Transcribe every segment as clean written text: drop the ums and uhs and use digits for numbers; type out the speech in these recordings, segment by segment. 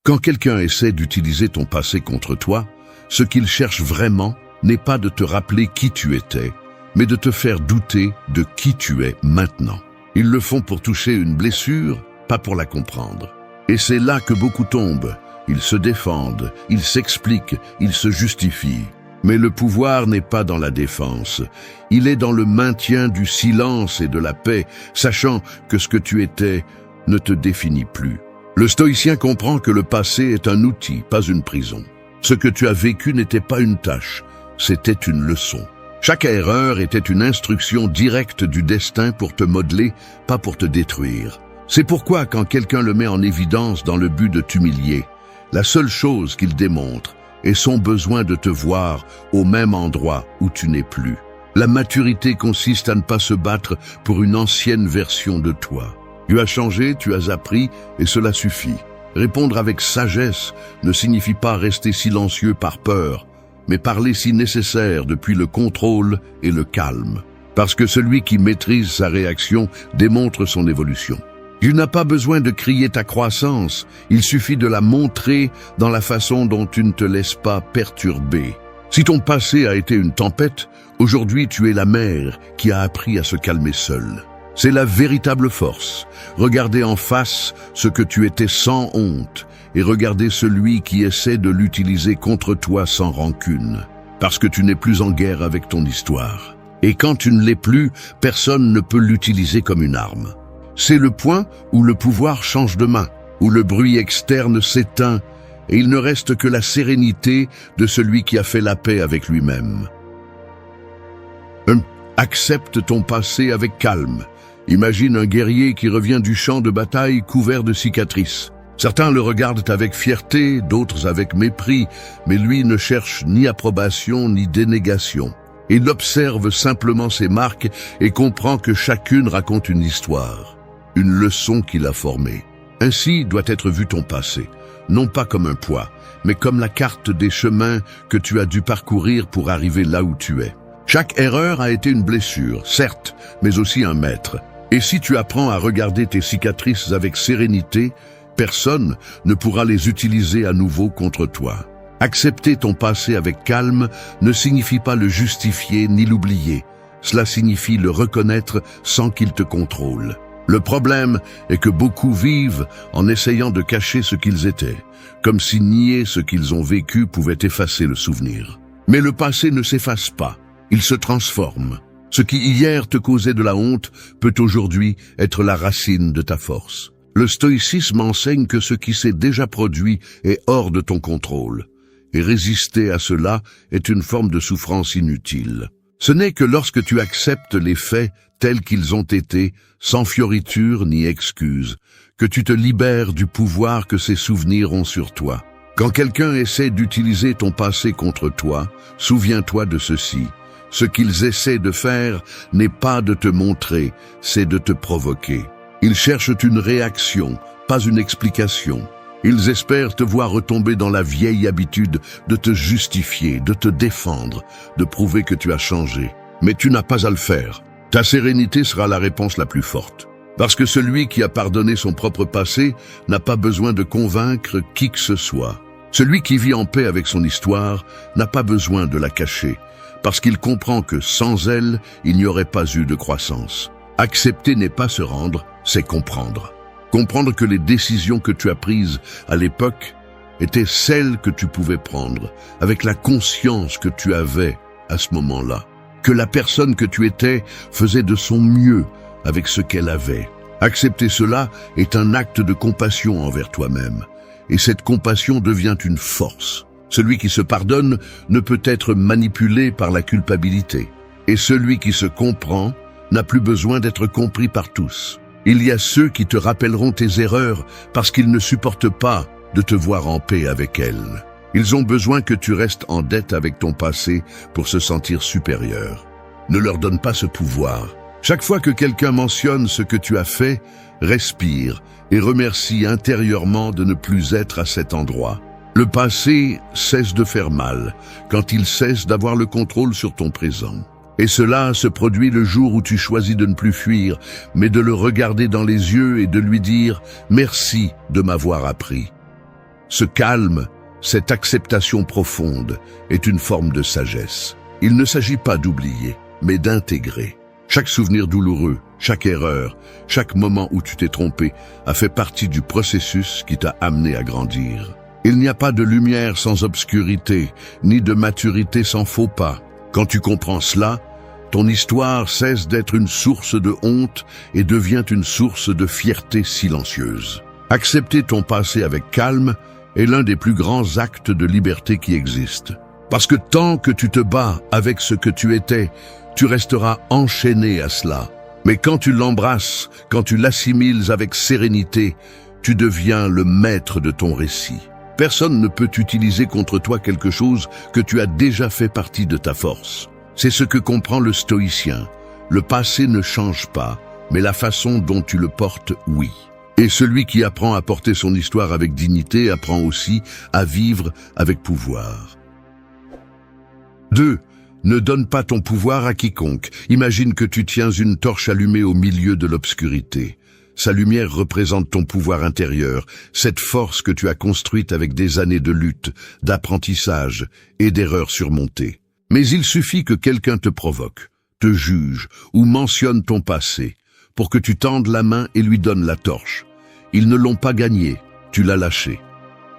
Quand quelqu'un essaie d'utiliser ton passé contre toi, ce qu'il cherche vraiment n'est pas de te rappeler qui tu étais, mais de te faire douter de qui tu es maintenant. Ils le font pour toucher une blessure, pas pour la comprendre. Et c'est là que beaucoup tombent. Ils se défendent, ils s'expliquent, ils se justifient. Mais le pouvoir n'est pas dans la défense. Il est dans le maintien du silence et de la paix, sachant que ce que tu étais ne te définit plus. Le stoïcien comprend que le passé est un outil, pas une prison. Ce que tu as vécu n'était pas une tâche, c'était une leçon. Chaque erreur était une instruction directe du destin pour te modeler, pas pour te détruire. C'est pourquoi quand quelqu'un le met en évidence dans le but de t'humilier, la seule chose qu'il démontre est son besoin de te voir au même endroit où tu n'es plus. La maturité consiste à ne pas se battre pour une ancienne version de toi. Tu as changé, tu as appris, et cela suffit. Répondre avec sagesse ne signifie pas rester silencieux par peur, mais parler si nécessaire depuis le contrôle et le calme. Parce que celui qui maîtrise sa réaction démontre son évolution. Tu n'as pas besoin de crier ta croissance, il suffit de la montrer dans la façon dont tu ne te laisses pas perturber. Si ton passé a été une tempête, aujourd'hui tu es la mer qui a appris à se calmer seule. C'est la véritable force. Regarder en face ce que tu étais sans honte et regarder celui qui essaie de l'utiliser contre toi sans rancune. Parce que tu n'es plus en guerre avec ton histoire. Et quand tu ne l'es plus, personne ne peut l'utiliser comme une arme. C'est le point où le pouvoir change de main, où le bruit externe s'éteint et il ne reste que la sérénité de celui qui a fait la paix avec lui-même. Accepte ton passé avec calme. Imagine un guerrier qui revient du champ de bataille couvert de cicatrices. Certains le regardent avec fierté, d'autres avec mépris, mais lui ne cherche ni approbation ni dénégation. Il observe simplement ses marques et comprend que chacune raconte une histoire, une leçon qu'il a formée. Ainsi doit être vu ton passé, non pas comme un poids, mais comme la carte des chemins que tu as dû parcourir pour arriver là où tu es. Chaque erreur a été une blessure, certes, mais aussi un maître. Et si tu apprends à regarder tes cicatrices avec sérénité, personne ne pourra les utiliser à nouveau contre toi. Accepter ton passé avec calme ne signifie pas le justifier ni l'oublier. Cela signifie le reconnaître sans qu'il te contrôle. Le problème est que beaucoup vivent en essayant de cacher ce qu'ils étaient, comme si nier ce qu'ils ont vécu pouvait effacer le souvenir. Mais le passé ne s'efface pas, il se transforme. Ce qui hier te causait de la honte peut aujourd'hui être la racine de ta force. Le stoïcisme enseigne que ce qui s'est déjà produit est hors de ton contrôle. Et résister à cela est une forme de souffrance inutile. Ce n'est que lorsque tu acceptes les faits tels qu'ils ont été, sans fioriture ni excuse, que tu te libères du pouvoir que ces souvenirs ont sur toi. Quand quelqu'un essaie d'utiliser ton passé contre toi, souviens-toi de ceci. Ce qu'ils essaient de faire n'est pas de te montrer, c'est de te provoquer. Ils cherchent une réaction, pas une explication. Ils espèrent te voir retomber dans la vieille habitude de te justifier, de te défendre, de prouver que tu as changé. Mais tu n'as pas à le faire. Ta sérénité sera la réponse la plus forte. Parce que celui qui a pardonné son propre passé n'a pas besoin de convaincre qui que ce soit. Celui qui vit en paix avec son histoire n'a pas besoin de la cacher. Parce qu'il comprend que sans elle, il n'y aurait pas eu de croissance. Accepter n'est pas se rendre, c'est comprendre. Comprendre que les décisions que tu as prises à l'époque étaient celles que tu pouvais prendre, avec la conscience que tu avais à ce moment-là. Que la personne que tu étais faisait de son mieux avec ce qu'elle avait. Accepter cela est un acte de compassion envers toi-même. Et cette compassion devient une force. Celui qui se pardonne ne peut être manipulé par la culpabilité. Et celui qui se comprend n'a plus besoin d'être compris par tous. Il y a ceux qui te rappelleront tes erreurs parce qu'ils ne supportent pas de te voir en paix avec elles. Ils ont besoin que tu restes en dette avec ton passé pour se sentir supérieur. Ne leur donne pas ce pouvoir. Chaque fois que quelqu'un mentionne ce que tu as fait, respire et remercie intérieurement de ne plus être à cet endroit. Le passé cesse de faire mal quand il cesse d'avoir le contrôle sur ton présent. Et cela se produit le jour où tu choisis de ne plus fuir, mais de le regarder dans les yeux et de lui dire « Merci de m'avoir appris ». Ce calme, cette acceptation profonde, est une forme de sagesse. Il ne s'agit pas d'oublier, mais d'intégrer. Chaque souvenir douloureux, chaque erreur, chaque moment où tu t'es trompé a fait partie du processus qui t'a amené à grandir. Il n'y a pas de lumière sans obscurité, ni de maturité sans faux pas. Quand tu comprends cela, ton histoire cesse d'être une source de honte et devient une source de fierté silencieuse. Accepter ton passé avec calme est l'un des plus grands actes de liberté qui existent. Parce que tant que tu te bats avec ce que tu étais, tu resteras enchaîné à cela. Mais quand tu l'embrasses, quand tu l'assimiles avec sérénité, tu deviens le maître de ton récit. Personne ne peut utiliser contre toi quelque chose que tu as déjà fait partie de ta force. C'est ce que comprend le stoïcien. Le passé ne change pas, mais la façon dont tu le portes, oui. Et celui qui apprend à porter son histoire avec dignité apprend aussi à vivre avec pouvoir. 2. Ne donne pas ton pouvoir à quiconque. Imagine que tu tiens une torche allumée au milieu de l'obscurité. Sa lumière représente ton pouvoir intérieur, cette force que tu as construite avec des années de lutte, d'apprentissage et d'erreurs surmontées. Mais il suffit que quelqu'un te provoque, te juge ou mentionne ton passé pour que tu tendes la main et lui donnes la torche. Ils ne l'ont pas gagné, tu l'as lâché.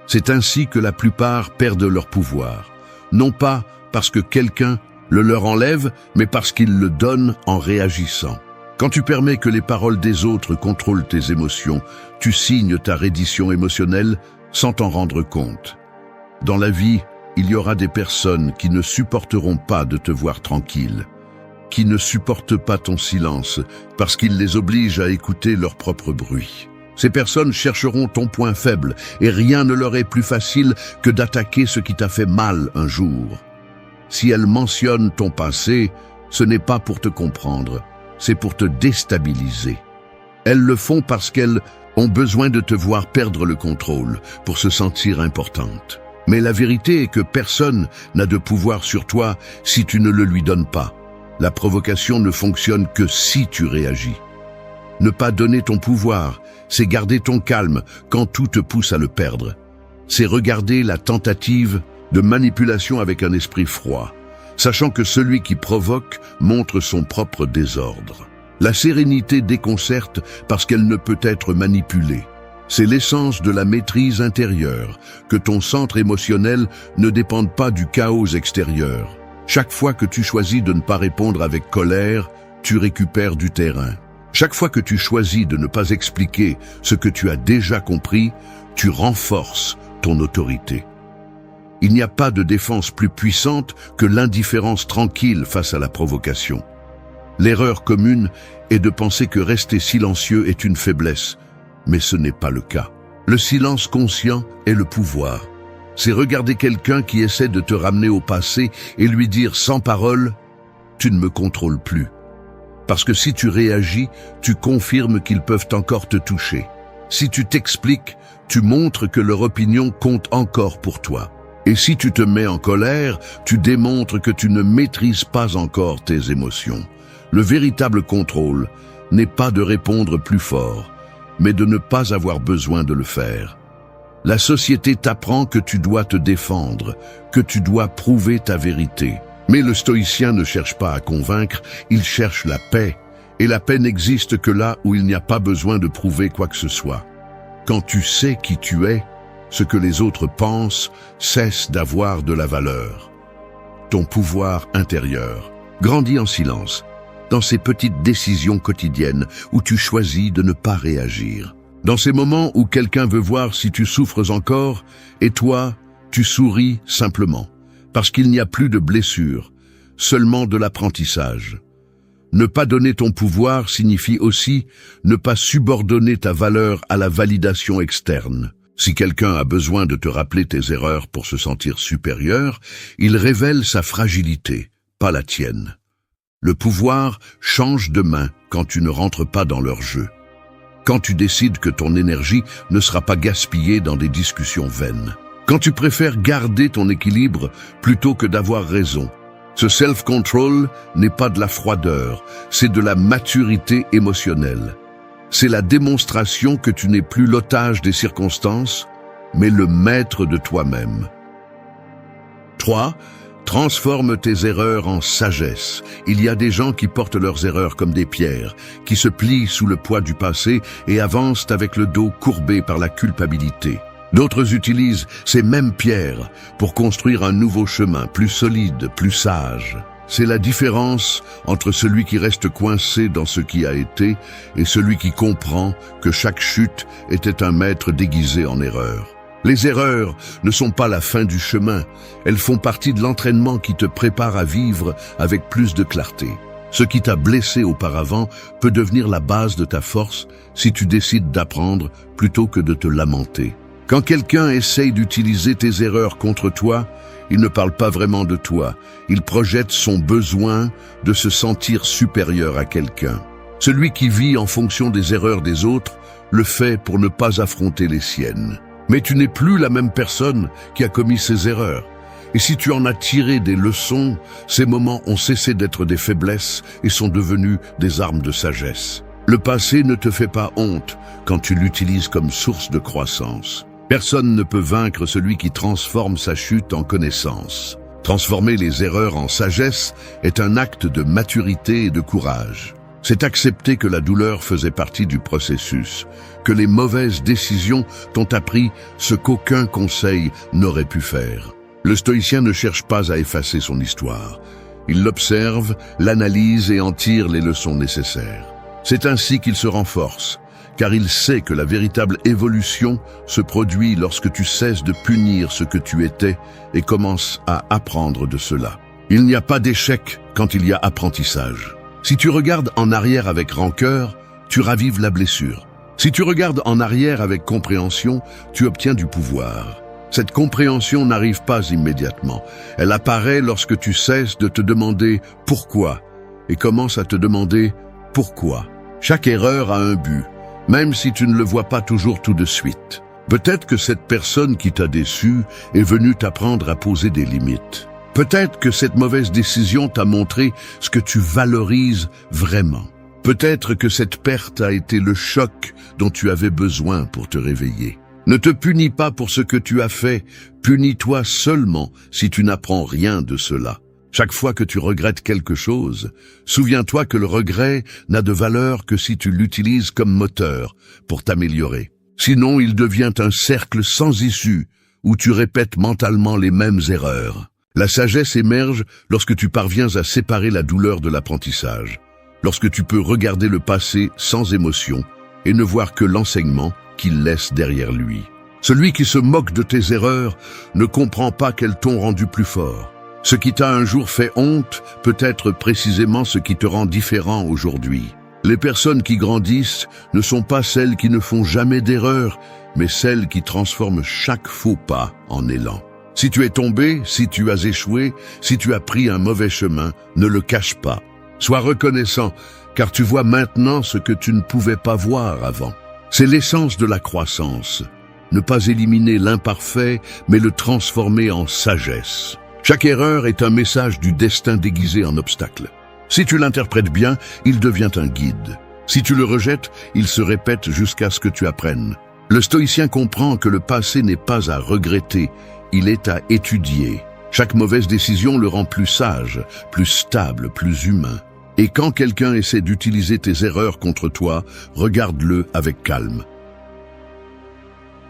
C'est ainsi que la plupart perdent leur pouvoir, non pas parce que quelqu'un le leur enlève, mais parce qu'il le donne en réagissant. Quand tu permets que les paroles des autres contrôlent tes émotions, tu signes ta reddition émotionnelle sans t'en rendre compte. Dans la vie, il y aura des personnes qui ne supporteront pas de te voir tranquille, qui ne supportent pas ton silence parce qu'il les oblige à écouter leur propre bruit. Ces personnes chercheront ton point faible et rien ne leur est plus facile que d'attaquer ce qui t'a fait mal un jour. Si elles mentionnent ton passé, ce n'est pas pour te comprendre, c'est pour te déstabiliser. Elles le font parce qu'elles ont besoin de te voir perdre le contrôle pour se sentir importante. Mais la vérité est que personne n'a de pouvoir sur toi si tu ne le lui donnes pas. La provocation ne fonctionne que si tu réagis. Ne pas donner ton pouvoir, c'est garder ton calme quand tout te pousse à le perdre. C'est regarder la tentative de manipulation avec un esprit froid, sachant que celui qui provoque montre son propre désordre. La sérénité déconcerte parce qu'elle ne peut être manipulée. C'est l'essence de la maîtrise intérieure, que ton centre émotionnel ne dépende pas du chaos extérieur. Chaque fois que tu choisis de ne pas répondre avec colère, tu récupères du terrain. Chaque fois que tu choisis de ne pas expliquer ce que tu as déjà compris, tu renforces ton autorité. Il n'y a pas de défense plus puissante que l'indifférence tranquille face à la provocation. L'erreur commune est de penser que rester silencieux est une faiblesse, mais ce n'est pas le cas. Le silence conscient est le pouvoir. C'est regarder quelqu'un qui essaie de te ramener au passé et lui dire sans parole « tu ne me contrôles plus ». Parce que si tu réagis, tu confirmes qu'ils peuvent encore te toucher. Si tu t'expliques, tu montres que leur opinion compte encore pour toi. Et si tu te mets en colère, tu démontres que tu ne maîtrises pas encore tes émotions. Le véritable contrôle n'est pas de répondre plus fort, mais de ne pas avoir besoin de le faire. La société t'apprend que tu dois te défendre, que tu dois prouver ta vérité. Mais le stoïcien ne cherche pas à convaincre, il cherche la paix. Et la paix n'existe que là où il n'y a pas besoin de prouver quoi que ce soit. Quand tu sais qui tu es, ce que les autres pensent cesse d'avoir de la valeur. Ton pouvoir intérieur grandit en silence, dans ces petites décisions quotidiennes où tu choisis de ne pas réagir. Dans ces moments où quelqu'un veut voir si tu souffres encore, et toi, tu souris simplement, parce qu'il n'y a plus de blessure, seulement de l'apprentissage. Ne pas donner ton pouvoir signifie aussi ne pas subordonner ta valeur à la validation externe. Si quelqu'un a besoin de te rappeler tes erreurs pour se sentir supérieur, il révèle sa fragilité, pas la tienne. Le pouvoir change de main quand tu ne rentres pas dans leur jeu. Quand tu décides que ton énergie ne sera pas gaspillée dans des discussions vaines. Quand tu préfères garder ton équilibre plutôt que d'avoir raison. Ce self-control n'est pas de la froideur, c'est de la maturité émotionnelle. C'est la démonstration que tu n'es plus l'otage des circonstances, mais le maître de toi-même. 3. Transforme tes erreurs en sagesse. Il y a des gens qui portent leurs erreurs comme des pierres, qui se plient sous le poids du passé et avancent avec le dos courbé par la culpabilité. D'autres utilisent ces mêmes pierres pour construire un nouveau chemin, plus solide, plus sage. C'est la différence entre celui qui reste coincé dans ce qui a été et celui qui comprend que chaque chute était un maître déguisé en erreur. Les erreurs ne sont pas la fin du chemin, elles font partie de l'entraînement qui te prépare à vivre avec plus de clarté. Ce qui t'a blessé auparavant peut devenir la base de ta force si tu décides d'apprendre plutôt que de te lamenter. Quand quelqu'un essaye d'utiliser tes erreurs contre toi, il ne parle pas vraiment de toi, il projette son besoin de se sentir supérieur à quelqu'un. Celui qui vit en fonction des erreurs des autres le fait pour ne pas affronter les siennes. Mais tu n'es plus la même personne qui a commis ces erreurs. Et si tu en as tiré des leçons, ces moments ont cessé d'être des faiblesses et sont devenus des armes de sagesse. Le passé ne te fait pas honte quand tu l'utilises comme source de croissance. Personne ne peut vaincre celui qui transforme sa chute en connaissance. Transformer les erreurs en sagesse est un acte de maturité et de courage. C'est accepter que la douleur faisait partie du processus, que les mauvaises décisions t'ont appris ce qu'aucun conseil n'aurait pu faire. Le stoïcien ne cherche pas à effacer son histoire. Il l'observe, l'analyse et en tire les leçons nécessaires. C'est ainsi qu'il se renforce, car il sait que la véritable évolution se produit lorsque tu cesses de punir ce que tu étais et commences à apprendre de cela. Il n'y a pas d'échec quand il y a apprentissage. Si tu regardes en arrière avec rancœur, tu ravives la blessure. Si tu regardes en arrière avec compréhension, tu obtiens du pouvoir. Cette compréhension n'arrive pas immédiatement. Elle apparaît lorsque tu cesses de te demander « pourquoi ?» et commences à te demander « pourquoi ?» Chaque erreur a un but, même si tu ne le vois pas toujours tout de suite. Peut-être que cette personne qui t'a déçu est venue t'apprendre à poser des limites. Peut-être que cette mauvaise décision t'a montré ce que tu valorises vraiment. Peut-être que cette perte a été le choc dont tu avais besoin pour te réveiller. Ne te punis pas pour ce que tu as fait, punis-toi seulement si tu n'apprends rien de cela. Chaque fois que tu regrettes quelque chose, souviens-toi que le regret n'a de valeur que si tu l'utilises comme moteur pour t'améliorer. Sinon, il devient un cercle sans issue où tu répètes mentalement les mêmes erreurs. La sagesse émerge lorsque tu parviens à séparer la douleur de l'apprentissage, lorsque tu peux regarder le passé sans émotion et ne voir que l'enseignement qu'il laisse derrière lui. Celui qui se moque de tes erreurs ne comprend pas qu'elles t'ont rendu plus fort. Ce qui t'a un jour fait honte peut être précisément ce qui te rend différent aujourd'hui. Les personnes qui grandissent ne sont pas celles qui ne font jamais d'erreur, mais celles qui transforment chaque faux pas en élan. Si tu es tombé, si tu as échoué, si tu as pris un mauvais chemin, ne le cache pas. Sois reconnaissant, car tu vois maintenant ce que tu ne pouvais pas voir avant. C'est l'essence de la croissance. Ne pas éliminer l'imparfait, mais le transformer en sagesse. Chaque erreur est un message du destin déguisé en obstacle. Si tu l'interprètes bien, il devient un guide. Si tu le rejettes, il se répète jusqu'à ce que tu apprennes. Le stoïcien comprend que le passé n'est pas à regretter, il est à étudier. Chaque mauvaise décision le rend plus sage, plus stable, plus humain. Et quand quelqu'un essaie d'utiliser tes erreurs contre toi, regarde-le avec calme.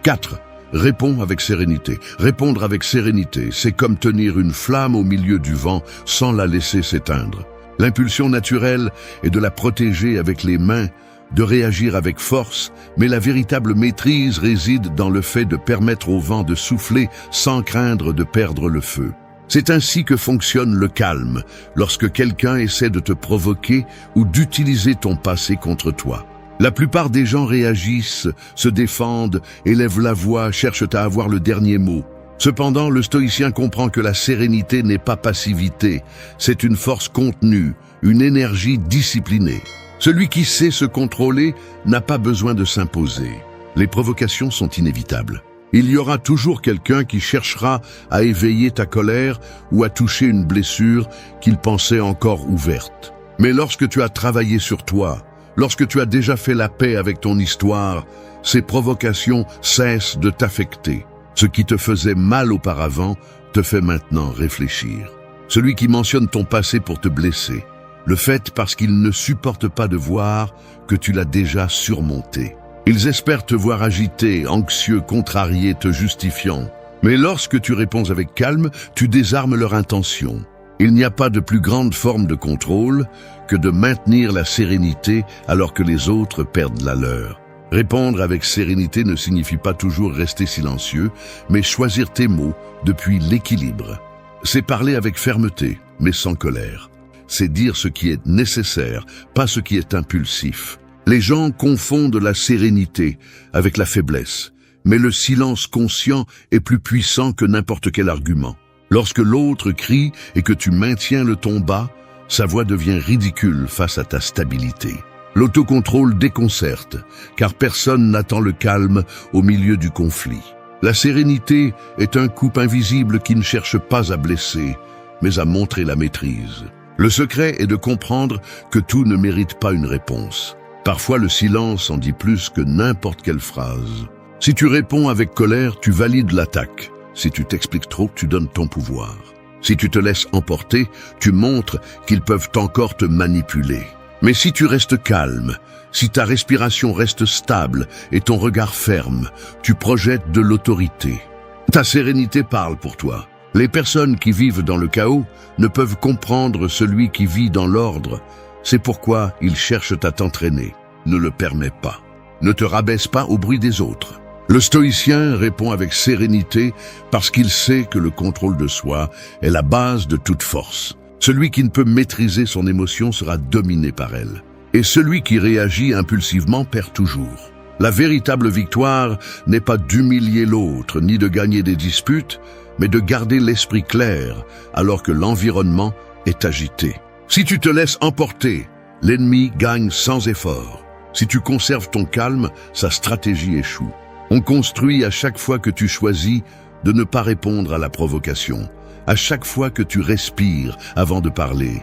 4. Réponds avec sérénité. Répondre avec sérénité, c'est comme tenir une flamme au milieu du vent sans la laisser s'éteindre. L'impulsion naturelle est de la protéger avec les mains, de réagir avec force, mais la véritable maîtrise réside dans le fait de permettre au vent de souffler sans craindre de perdre le feu. C'est ainsi que fonctionne le calme, lorsque quelqu'un essaie de te provoquer ou d'utiliser ton passé contre toi. La plupart des gens réagissent, se défendent, élèvent la voix, cherchent à avoir le dernier mot. Cependant, le stoïcien comprend que la sérénité n'est pas passivité, c'est une force contenue, une énergie disciplinée. Celui qui sait se contrôler n'a pas besoin de s'imposer. Les provocations sont inévitables. Il y aura toujours quelqu'un qui cherchera à éveiller ta colère ou à toucher une blessure qu'il pensait encore ouverte. Mais lorsque tu as travaillé sur toi, lorsque tu as déjà fait la paix avec ton histoire, ces provocations cessent de t'affecter. Ce qui te faisait mal auparavant te fait maintenant réfléchir. Celui qui mentionne ton passé pour te blesser, le fait parce qu'il ne supporte pas de voir que tu l'as déjà surmonté. Ils espèrent te voir agité, anxieux, contrarié, te justifiant. Mais lorsque tu réponds avec calme, tu désarmes leur intention. Il n'y a pas de plus grande forme de contrôle que de maintenir la sérénité alors que les autres perdent la leur. Répondre avec sérénité ne signifie pas toujours rester silencieux, mais choisir tes mots depuis l'équilibre. C'est parler avec fermeté, mais sans colère. C'est dire ce qui est nécessaire, pas ce qui est impulsif. Les gens confondent la sérénité avec la faiblesse, mais le silence conscient est plus puissant que n'importe quel argument. Lorsque l'autre crie et que tu maintiens le ton bas, sa voix devient ridicule face à ta stabilité. L'autocontrôle déconcerte, car personne n'attend le calme au milieu du conflit. La sérénité est un coupe invisible qui ne cherche pas à blesser, mais à montrer la maîtrise. Le secret est de comprendre que tout ne mérite pas une réponse. Parfois, le silence en dit plus que n'importe quelle phrase. Si tu réponds avec colère, tu valides l'attaque. Si tu t'expliques trop, tu donnes ton pouvoir. Si tu te laisses emporter, tu montres qu'ils peuvent encore te manipuler. Mais si tu restes calme, si ta respiration reste stable et ton regard ferme, tu projettes de l'autorité. Ta sérénité parle pour toi. Les personnes qui vivent dans le chaos ne peuvent comprendre celui qui vit dans l'ordre. C'est pourquoi ils cherchent à t'entraîner. Ne le permets pas. Ne te rabaisse pas au bruit des autres. Le stoïcien répond avec sérénité parce qu'il sait que le contrôle de soi est la base de toute force. Celui qui ne peut maîtriser son émotion sera dominé par elle. Et celui qui réagit impulsivement perd toujours. La véritable victoire n'est pas d'humilier l'autre, ni de gagner des disputes, mais de garder l'esprit clair alors que l'environnement est agité. Si tu te laisses emporter, l'ennemi gagne sans effort. Si tu conserves ton calme, sa stratégie échoue. On construit à chaque fois que tu choisis de ne pas répondre à la provocation, à chaque fois que tu respires avant de parler,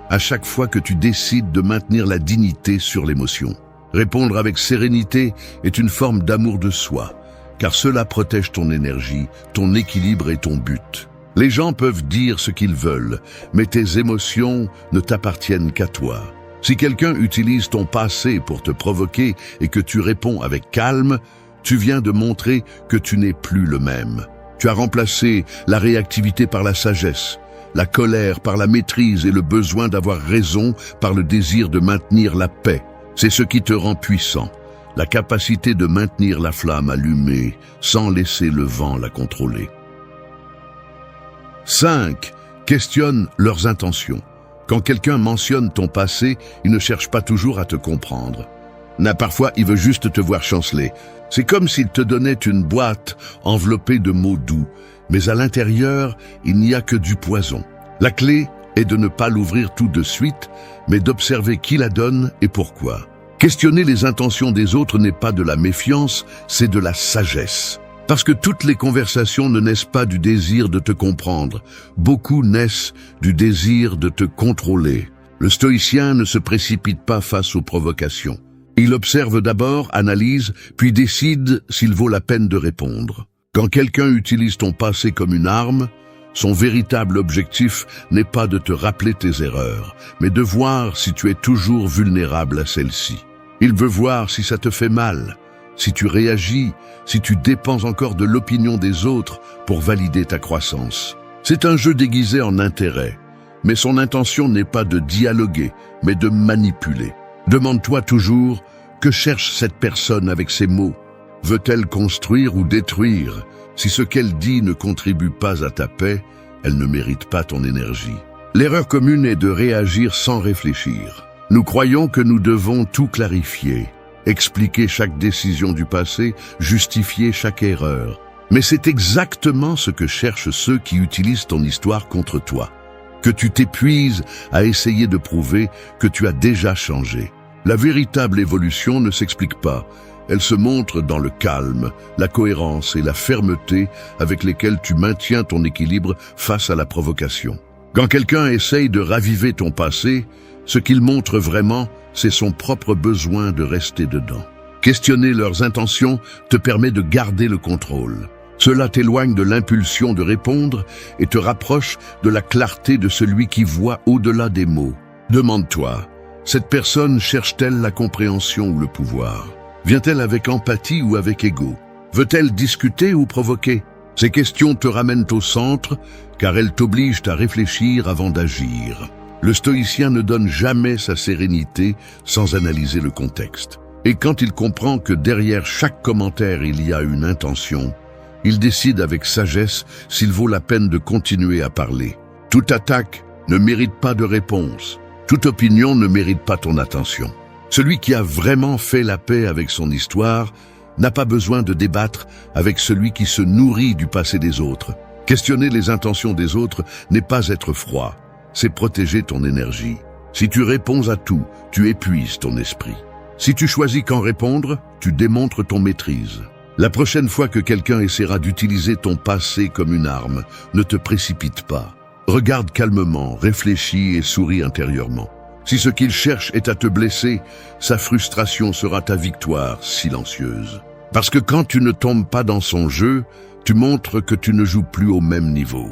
à chaque fois que tu décides de maintenir la dignité sur l'émotion. Répondre avec sérénité est une forme d'amour de soi, car cela protège ton énergie, ton équilibre et ton but. Les gens peuvent dire ce qu'ils veulent, mais tes émotions ne t'appartiennent qu'à toi. Si quelqu'un utilise ton passé pour te provoquer et que tu réponds avec calme, tu viens de montrer que tu n'es plus le même. Tu as remplacé la réactivité par la sagesse, la colère par la maîtrise et le besoin d'avoir raison par le désir de maintenir la paix. C'est ce qui te rend puissant, la capacité de maintenir la flamme allumée sans laisser le vent la contrôler. 5. Questionne leurs intentions. Quand quelqu'un mentionne ton passé, il ne cherche pas toujours à te comprendre. Parfois, il veut juste te voir chanceler. C'est comme s'il te donnait une boîte enveloppée de mots doux, mais à l'intérieur, il n'y a que du poison. La clé est de ne pas l'ouvrir tout de suite, mais d'observer qui la donne et pourquoi. Questionner les intentions des autres n'est pas de la méfiance, c'est de la sagesse. Parce que toutes les conversations ne naissent pas du désir de te comprendre. Beaucoup naissent du désir de te contrôler. Le stoïcien ne se précipite pas face aux provocations. Il observe d'abord, analyse, puis décide s'il vaut la peine de répondre. Quand quelqu'un utilise ton passé comme une arme, son véritable objectif n'est pas de te rappeler tes erreurs, mais de voir si tu es toujours vulnérable à celles-ci. Il veut voir si ça te fait mal, si tu réagis, si tu dépends encore de l'opinion des autres pour valider ta croissance. C'est un jeu déguisé en intérêt, mais son intention n'est pas de dialoguer, mais de manipuler. Demande-toi toujours, que cherche cette personne avec ses mots? Veut-elle construire ou détruire? Si ce qu'elle dit ne contribue pas à ta paix, elle ne mérite pas ton énergie. L'erreur commune est de réagir sans réfléchir. Nous croyons que nous devons tout clarifier, expliquer chaque décision du passé, justifier chaque erreur. Mais c'est exactement ce que cherchent ceux qui utilisent ton histoire contre toi. Que tu t'épuises à essayer de prouver que tu as déjà changé. La véritable évolution ne s'explique pas. Elle se montre dans le calme, la cohérence et la fermeté avec lesquelles tu maintiens ton équilibre face à la provocation. Quand quelqu'un essaye de raviver ton passé, ce qu'il montre vraiment, c'est son propre besoin de rester dedans. Questionner leurs intentions te permet de garder le contrôle. Cela t'éloigne de l'impulsion de répondre et te rapproche de la clarté de celui qui voit au-delà des mots. Demande-toi, cette personne cherche-t-elle la compréhension ou le pouvoir? Vient-elle avec empathie ou avec ego? Veut-elle discuter ou provoquer? Ces questions te ramènent au centre, car elles t'obligent à réfléchir avant d'agir. Le stoïcien ne donne jamais sa sérénité sans analyser le contexte. Et quand il comprend que derrière chaque commentaire il y a une intention, il décide avec sagesse s'il vaut la peine de continuer à parler. Toute attaque ne mérite pas de réponse. Toute opinion ne mérite pas ton attention. Celui qui a vraiment fait la paix avec son histoire n'a pas besoin de débattre avec celui qui se nourrit du passé des autres. Questionner les intentions des autres n'est pas être froid, c'est protéger ton énergie. Si tu réponds à tout, tu épuises ton esprit. Si tu choisis qu'en répondre, tu démontres ton maîtrise. La prochaine fois que quelqu'un essaiera d'utiliser ton passé comme une arme, ne te précipite pas. Regarde calmement, réfléchis et souris intérieurement. Si ce qu'il cherche est à te blesser, sa frustration sera ta victoire silencieuse. Parce que quand tu ne tombes pas dans son jeu, tu montres que tu ne joues plus au même niveau.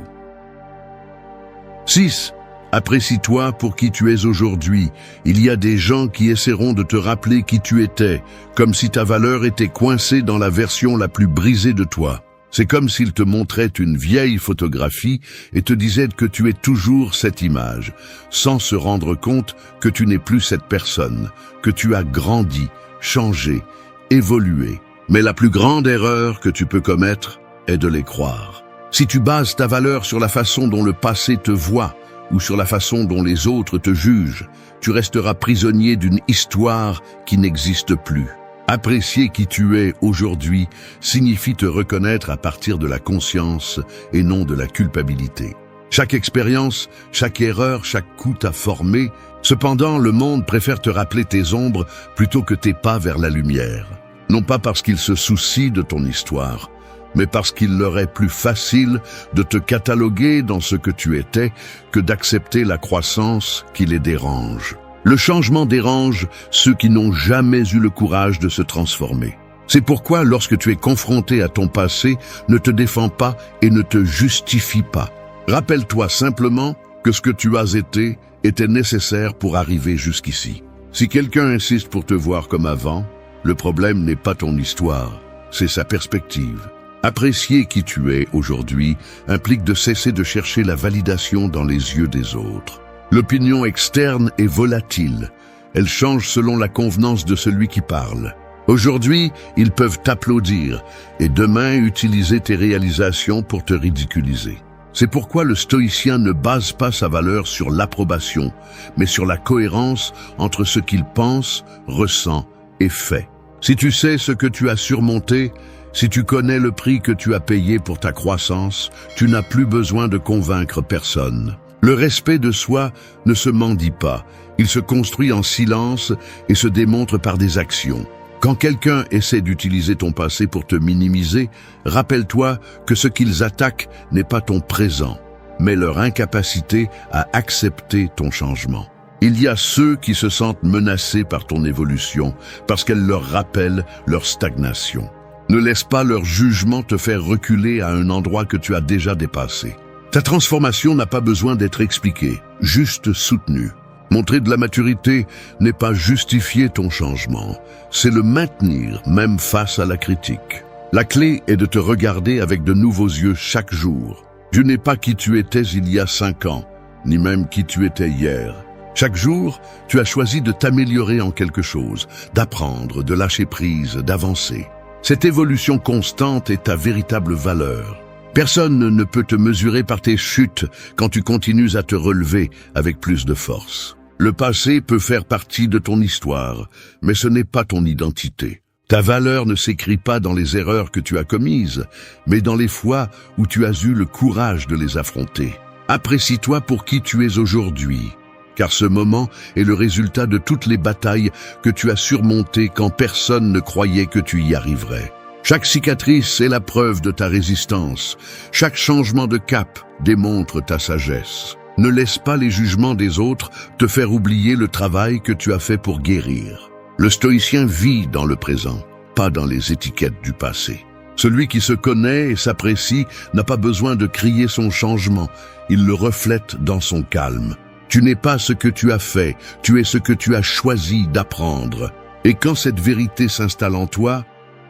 6. Apprécie-toi pour qui tu es aujourd'hui. Il y a des gens qui essaieront de te rappeler qui tu étais, comme si ta valeur était coincée dans la version la plus brisée de toi. C'est comme s'ils te montraient une vieille photographie et te disaient que tu es toujours cette image, sans se rendre compte que tu n'es plus cette personne, que tu as grandi, changé, évolué. Mais la plus grande erreur que tu peux commettre est de les croire. Si tu bases ta valeur sur la façon dont le passé te voit ou sur la façon dont les autres te jugent, tu resteras prisonnier d'une histoire qui n'existe plus. Apprécier qui tu es aujourd'hui signifie te reconnaître à partir de la conscience et non de la culpabilité. Chaque expérience, chaque erreur, chaque coup t'a formé. Cependant, le monde préfère te rappeler tes ombres plutôt que tes pas vers la lumière. Non pas parce qu'il se soucie de ton histoire, mais parce qu'il leur est plus facile de te cataloguer dans ce que tu étais que d'accepter la croissance qui les dérange. Le changement dérange ceux qui n'ont jamais eu le courage de se transformer. C'est pourquoi, lorsque tu es confronté à ton passé, ne te défends pas et ne te justifie pas. Rappelle-toi simplement que ce que tu as été était nécessaire pour arriver jusqu'ici. Si quelqu'un insiste pour te voir comme avant, le problème n'est pas ton histoire, c'est sa perspective. Apprécier qui tu es aujourd'hui implique de cesser de chercher la validation dans les yeux des autres. L'opinion externe est volatile. Elle change selon la convenance de celui qui parle. Aujourd'hui, ils peuvent t'applaudir et demain utiliser tes réalisations pour te ridiculiser. C'est pourquoi le stoïcien ne base pas sa valeur sur l'approbation, mais sur la cohérence entre ce qu'il pense, ressent et fait. Si tu sais ce que tu as surmonté, si tu connais le prix que tu as payé pour ta croissance, tu n'as plus besoin de convaincre personne. Le respect de soi ne se mendie pas, il se construit en silence et se démontre par des actions. Quand quelqu'un essaie d'utiliser ton passé pour te minimiser, rappelle-toi que ce qu'ils attaquent n'est pas ton présent, mais leur incapacité à accepter ton changement. Il y a ceux qui se sentent menacés par ton évolution parce qu'elle leur rappelle leur stagnation. Ne laisse pas leur jugement te faire reculer à un endroit que tu as déjà dépassé. Ta transformation n'a pas besoin d'être expliquée, juste soutenue. Montrer de la maturité n'est pas justifier ton changement, c'est le maintenir même face à la critique. La clé est de te regarder avec de nouveaux yeux chaque jour. Tu n'es pas qui tu étais il y a 5 ans, ni même qui tu étais hier. Chaque jour, tu as choisi de t'améliorer en quelque chose, d'apprendre, de lâcher prise, d'avancer. Cette évolution constante est ta véritable valeur. Personne ne peut te mesurer par tes chutes quand tu continues à te relever avec plus de force. Le passé peut faire partie de ton histoire, mais ce n'est pas ton identité. Ta valeur ne s'écrit pas dans les erreurs que tu as commises, mais dans les fois où tu as eu le courage de les affronter. Apprécie-toi pour qui tu es aujourd'hui, car ce moment est le résultat de toutes les batailles que tu as surmontées quand personne ne croyait que tu y arriverais. Chaque cicatrice est la preuve de ta résistance. Chaque changement de cap démontre ta sagesse. Ne laisse pas les jugements des autres te faire oublier le travail que tu as fait pour guérir. Le stoïcien vit dans le présent, pas dans les étiquettes du passé. Celui qui se connaît et s'apprécie n'a pas besoin de crier son changement, il le reflète dans son calme. Tu n'es pas ce que tu as fait, tu es ce que tu as choisi d'apprendre. Et quand cette vérité s'installe en toi,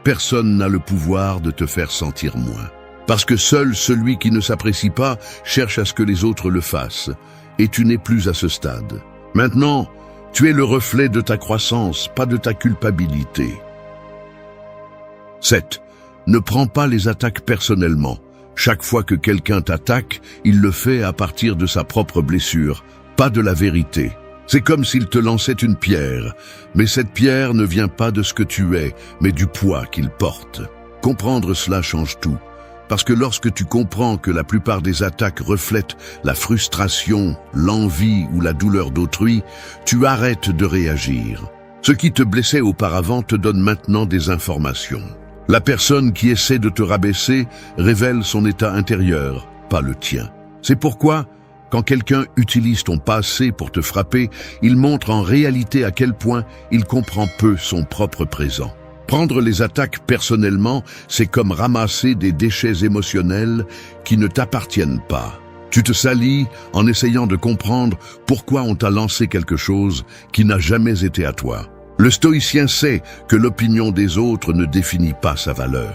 personne n'a le pouvoir de te faire sentir moins. Parce que seul celui qui ne s'apprécie pas cherche à ce que les autres le fassent. Et tu n'es plus à ce stade. Maintenant, tu es le reflet de ta croissance, pas de ta culpabilité. 7. Ne prends pas les attaques personnellement. Chaque fois que quelqu'un t'attaque, il le fait à partir de sa propre blessure, pas de la vérité. C'est comme s'il te lançait une pierre, mais cette pierre ne vient pas de ce que tu es, mais du poids qu'il porte. Comprendre cela change tout, parce que lorsque tu comprends que la plupart des attaques reflètent la frustration, l'envie ou la douleur d'autrui, tu arrêtes de réagir. Ce qui te blessait auparavant te donne maintenant des informations. La personne qui essaie de te rabaisser révèle son état intérieur, pas le tien. C'est pourquoi, quand quelqu'un utilise ton passé pour te frapper, il montre en réalité à quel point il comprend peu son propre présent. Prendre les attaques personnellement, c'est comme ramasser des déchets émotionnels qui ne t'appartiennent pas. Tu te salis en essayant de comprendre pourquoi on t'a lancé quelque chose qui n'a jamais été à toi. Le stoïcien sait que l'opinion des autres ne définit pas sa valeur.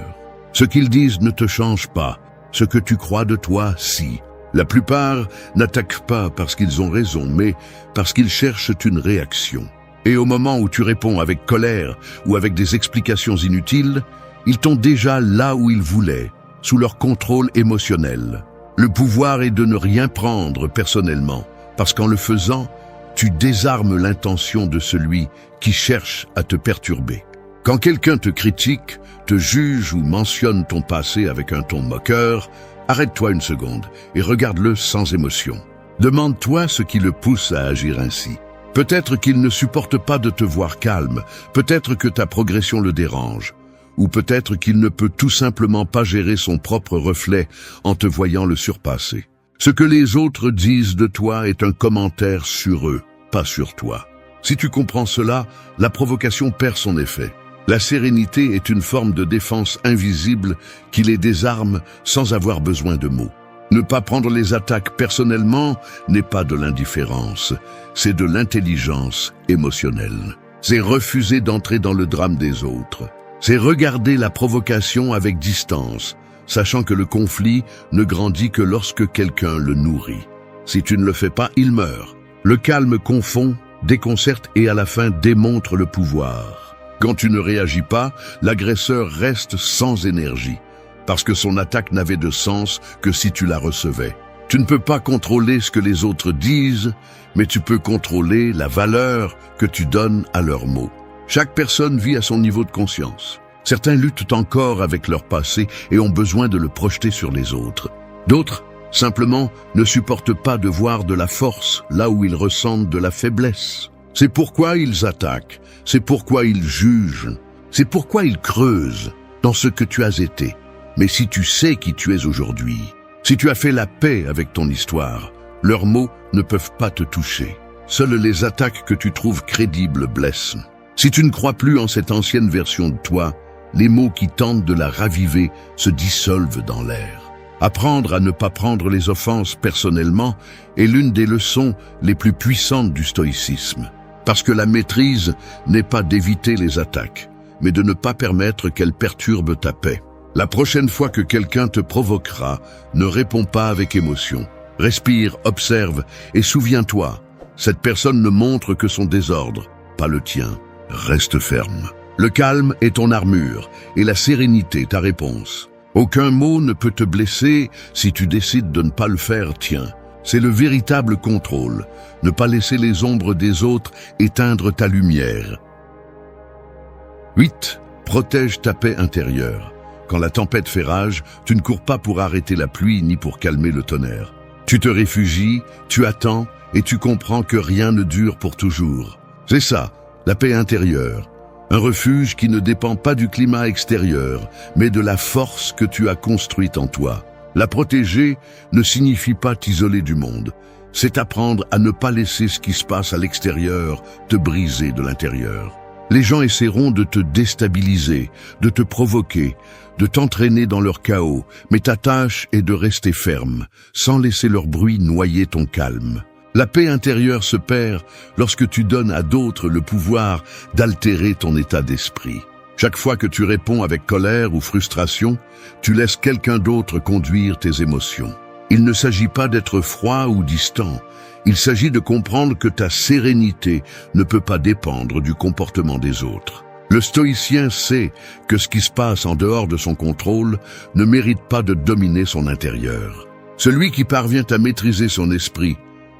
Ce qu'ils disent ne te change pas, ce que tu crois de toi, si. La plupart n'attaquent pas parce qu'ils ont raison, mais parce qu'ils cherchent une réaction. Et au moment où tu réponds avec colère ou avec des explications inutiles, ils t'ont déjà là où ils voulaient, sous leur contrôle émotionnel. Le pouvoir est de ne rien prendre personnellement, parce qu'en le faisant, tu désarmes l'intention de celui qui cherche à te perturber. Quand quelqu'un te critique, te juge ou mentionne ton passé avec un ton moqueur, arrête-toi une seconde et regarde-le sans émotion. Demande-toi ce qui le pousse à agir ainsi. Peut-être qu'il ne supporte pas de te voir calme, peut-être que ta progression le dérange, ou peut-être qu'il ne peut tout simplement pas gérer son propre reflet en te voyant le surpasser. Ce que les autres disent de toi est un commentaire sur eux, pas sur toi. Si tu comprends cela, la provocation perd son effet. La sérénité est une forme de défense invisible qui les désarme sans avoir besoin de mots. Ne pas prendre les attaques personnellement n'est pas de l'indifférence, c'est de l'intelligence émotionnelle. C'est refuser d'entrer dans le drame des autres. C'est regarder la provocation avec distance, sachant que le conflit ne grandit que lorsque quelqu'un le nourrit. Si tu ne le fais pas, il meurt. Le calme confond, déconcerte et à la fin démontre le pouvoir. Quand tu ne réagis pas, l'agresseur reste sans énergie, parce que son attaque n'avait de sens que si tu la recevais. Tu ne peux pas contrôler ce que les autres disent, mais tu peux contrôler la valeur que tu donnes à leurs mots. Chaque personne vit à son niveau de conscience. Certains luttent encore avec leur passé et ont besoin de le projeter sur les autres. D'autres, simplement, ne supportent pas de voir de la force là où ils ressentent de la faiblesse. C'est pourquoi ils attaquent, c'est pourquoi ils jugent, c'est pourquoi ils creusent dans ce que tu as été. Mais si tu sais qui tu es aujourd'hui, si tu as fait la paix avec ton histoire, leurs mots ne peuvent pas te toucher. Seules les attaques que tu trouves crédibles blessent. Si tu ne crois plus en cette ancienne version de toi, les mots qui tentent de la raviver se dissolvent dans l'air. Apprendre à ne pas prendre les offenses personnellement est l'une des leçons les plus puissantes du stoïcisme. Parce que la maîtrise n'est pas d'éviter les attaques, mais de ne pas permettre qu'elles perturbent ta paix. La prochaine fois que quelqu'un te provoquera, ne réponds pas avec émotion. Respire, observe et souviens-toi, cette personne ne montre que son désordre, pas le tien. Reste ferme. Le calme est ton armure et la sérénité ta réponse. Aucun mot ne peut te blesser si tu décides de ne pas le faire tien. C'est le véritable contrôle, ne pas laisser les ombres des autres éteindre ta lumière. 8. Protège ta paix intérieure. Quand la tempête fait rage, tu ne cours pas pour arrêter la pluie ni pour calmer le tonnerre. Tu te réfugies, tu attends et tu comprends que rien ne dure pour toujours. C'est ça, la paix intérieure. Un refuge qui ne dépend pas du climat extérieur, mais de la force que tu as construite en toi. La protéger ne signifie pas t'isoler du monde. C'est apprendre à ne pas laisser ce qui se passe à l'extérieur te briser de l'intérieur. Les gens essaieront de te déstabiliser, de te provoquer, de t'entraîner dans leur chaos, mais ta tâche est de rester ferme, sans laisser leur bruit noyer ton calme. La paix intérieure se perd lorsque tu donnes à d'autres le pouvoir d'altérer ton état d'esprit. Chaque fois que tu réponds avec colère ou frustration, tu laisses quelqu'un d'autre conduire tes émotions. Il ne s'agit pas d'être froid ou distant. Il s'agit de comprendre que ta sérénité ne peut pas dépendre du comportement des autres. Le stoïcien sait que ce qui se passe en dehors de son contrôle ne mérite pas de dominer son intérieur. Celui qui parvient à maîtriser son esprit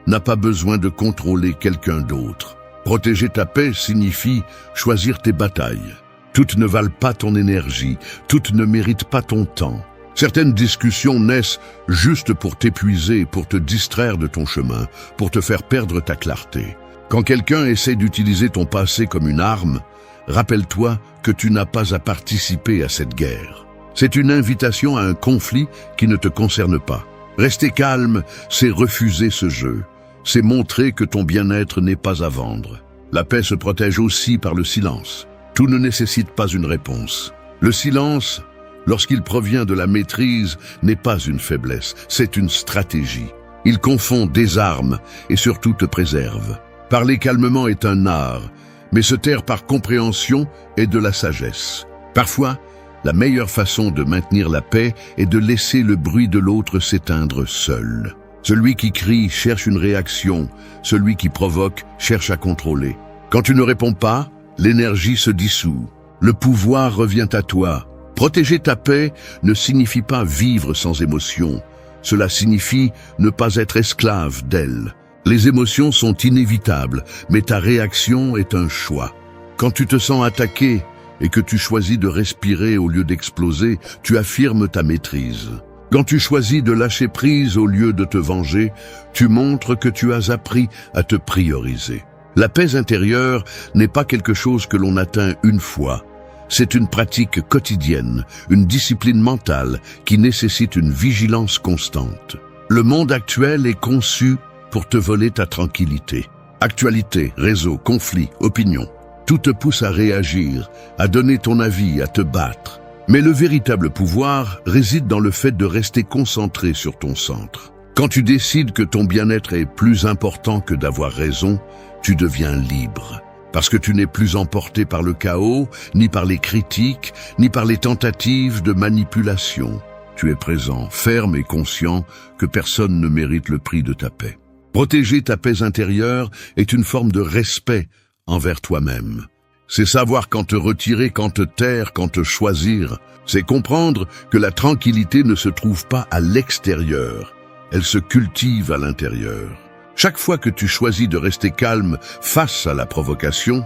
n'a pas besoin de contrôler quelqu'un d'autre. Protéger ta paix signifie choisir tes batailles. Toutes ne valent pas ton énergie, toutes ne méritent pas ton temps. Certaines discussions naissent juste pour t'épuiser, pour te distraire de ton chemin, pour te faire perdre ta clarté. Quand quelqu'un essaie d'utiliser ton passé comme une arme, rappelle-toi que tu n'as pas à participer à cette guerre. C'est une invitation à un conflit qui ne te concerne pas. Rester calme, c'est refuser ce jeu. C'est montrer que ton bien-être n'est pas à vendre. La paix se protège aussi par le silence. Tout ne nécessite pas une réponse. Le silence, lorsqu'il provient de la maîtrise, n'est pas une faiblesse, c'est une stratégie. Il confond, désarme et surtout te préserve. Parler calmement est un art, mais se taire par compréhension est de la sagesse. Parfois, la meilleure façon de maintenir la paix est de laisser le bruit de l'autre s'éteindre seul. Celui qui crie cherche une réaction, celui qui provoque cherche à contrôler. Quand tu ne réponds pas, l'énergie se dissout. Le pouvoir revient à toi. Protéger ta paix ne signifie pas vivre sans émotion. Cela signifie ne pas être esclave d'elle. Les émotions sont inévitables, mais ta réaction est un choix. Quand tu te sens attaqué et que tu choisis de respirer au lieu d'exploser, tu affirmes ta maîtrise. Quand tu choisis de lâcher prise au lieu de te venger, tu montres que tu as appris à te prioriser. La paix intérieure n'est pas quelque chose que l'on atteint une fois. C'est une pratique quotidienne, une discipline mentale qui nécessite une vigilance constante. Le monde actuel est conçu pour te voler ta tranquillité. Actualité, réseau, conflit, opinion, tout te pousse à réagir, à donner ton avis, à te battre. Mais le véritable pouvoir réside dans le fait de rester concentré sur ton centre. Quand tu décides que ton bien-être est plus important que d'avoir raison, tu deviens libre. Parce que tu n'es plus emporté par le chaos, ni par les critiques, ni par les tentatives de manipulation. Tu es présent, ferme et conscient que personne ne mérite le prix de ta paix. Protéger ta paix intérieure est une forme de respect envers toi-même. C'est savoir quand te retirer, quand te taire, quand te choisir. C'est comprendre que la tranquillité ne se trouve pas à l'extérieur, elle se cultive à l'intérieur. Chaque fois que tu choisis de rester calme face à la provocation,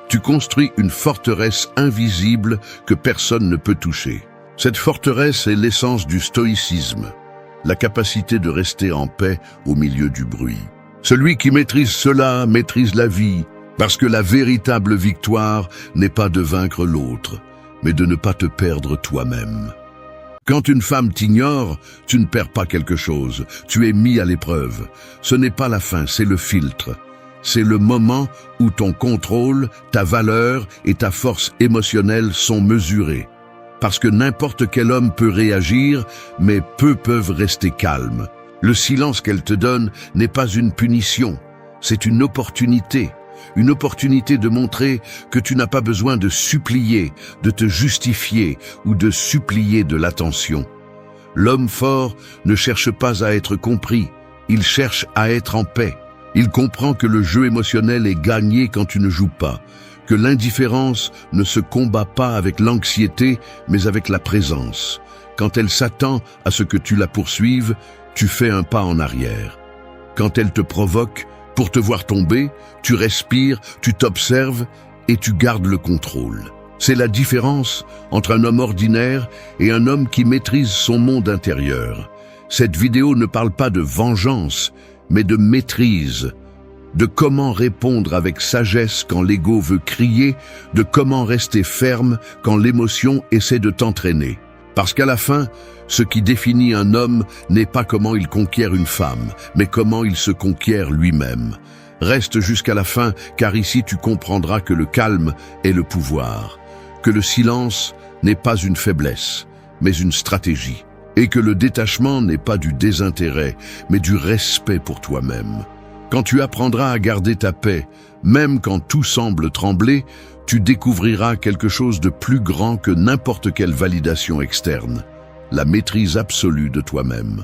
tu construis une forteresse invisible que personne ne peut toucher. Cette forteresse est l'essence du stoïcisme, la capacité de rester en paix au milieu du bruit. Celui qui maîtrise cela maîtrise la vie, parce que la véritable victoire n'est pas de vaincre l'autre, mais de ne pas te perdre toi-même. Quand une femme t'ignore, tu ne perds pas quelque chose, tu es mis à l'épreuve. Ce n'est pas la fin, c'est le filtre. C'est le moment où ton contrôle, ta valeur et ta force émotionnelle sont mesurés. Parce que n'importe quel homme peut réagir, mais peu peuvent rester calmes. Le silence qu'elle te donne n'est pas une punition, c'est une opportunité. Une opportunité de montrer que tu n'as pas besoin de supplier, de te justifier ou de supplier de l'attention. L'homme fort ne cherche pas à être compris, il cherche à être en paix. Il comprend que le jeu émotionnel est gagné quand tu ne joues pas, que l'indifférence ne se combat pas avec l'anxiété, mais avec la présence. Quand elle s'attend à ce que tu la poursuives, tu fais un pas en arrière. Quand elle te provoque, pour te voir tomber, tu respires, tu t'observes et tu gardes le contrôle. C'est la différence entre un homme ordinaire et un homme qui maîtrise son monde intérieur. Cette vidéo ne parle pas de vengeance, mais de maîtrise, de comment répondre avec sagesse quand l'ego veut crier, de comment rester ferme quand l'émotion essaie de t'entraîner. Parce qu'à la fin, ce qui définit un homme n'est pas comment il conquiert une femme, mais comment il se conquiert lui-même. Reste jusqu'à la fin, car ici tu comprendras que le calme est le pouvoir, que le silence n'est pas une faiblesse, mais une stratégie, et que le détachement n'est pas du désintérêt, mais du respect pour toi-même. Quand tu apprendras à garder ta paix, même quand tout semble trembler, tu découvriras quelque chose de plus grand que n'importe quelle validation externe, la maîtrise absolue de toi-même.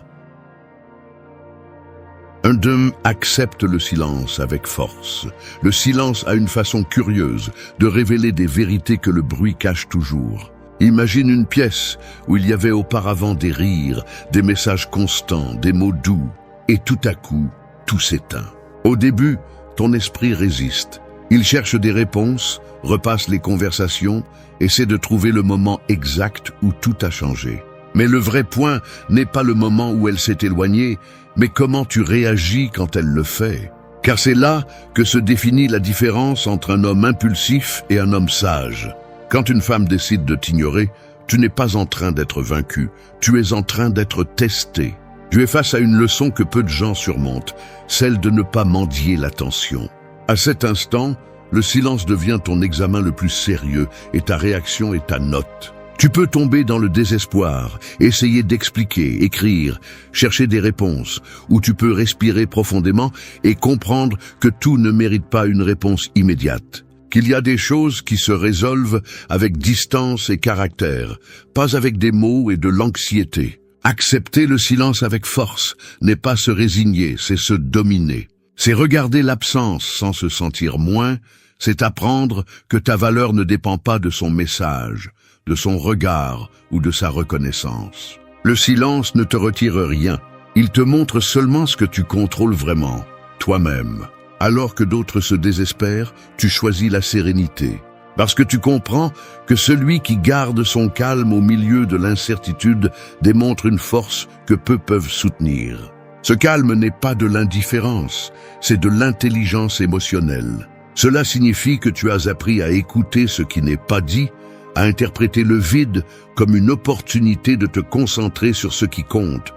2. Accepte le silence avec force. Le silence a une façon curieuse de révéler des vérités que le bruit cache toujours. Imagine une pièce où il y avait auparavant des rires, des messages constants, des mots doux, et tout à coup, tout s'éteint. Au début, ton esprit résiste. Il cherche des réponses, repasse les conversations, essaie de trouver le moment exact où tout a changé. Mais le vrai point n'est pas le moment où elle s'est éloignée, mais comment tu réagis quand elle le fait. Car c'est là que se définit la différence entre un homme impulsif et un homme sage. Quand une femme décide de t'ignorer, tu n'es pas en train d'être vaincu, tu es en train d'être testé. Tu es face à une leçon que peu de gens surmontent, celle de ne pas mendier l'attention. À cet instant, le silence devient ton examen le plus sérieux et ta réaction est ta note. Tu peux tomber dans le désespoir, essayer d'expliquer, écrire, chercher des réponses, ou tu peux respirer profondément et comprendre que tout ne mérite pas une réponse immédiate. Qu'il y a des choses qui se résolvent avec distance et caractère, pas avec des mots et de l'anxiété. Accepter le silence avec force n'est pas se résigner, c'est se dominer. C'est regarder l'absence sans se sentir moins, c'est apprendre que ta valeur ne dépend pas de son message, de son regard ou de sa reconnaissance. Le silence ne te retire rien, il te montre seulement ce que tu contrôles vraiment, toi-même. Alors que d'autres se désespèrent, tu choisis la sérénité. Parce que tu comprends que celui qui garde son calme au milieu de l'incertitude démontre une force que peu peuvent soutenir. Ce calme n'est pas de l'indifférence, c'est de l'intelligence émotionnelle. Cela signifie que tu as appris à écouter ce qui n'est pas dit, à interpréter le vide comme une opportunité de te concentrer sur ce qui compte,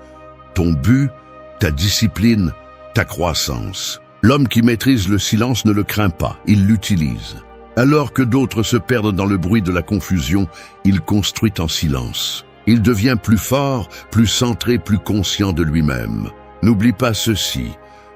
ton but, ta discipline, ta croissance. L'homme qui maîtrise le silence ne le craint pas, il l'utilise. Alors que d'autres se perdent dans le bruit de la confusion, il construit en silence. Il devient plus fort, plus centré, plus conscient de lui-même. N'oublie pas ceci,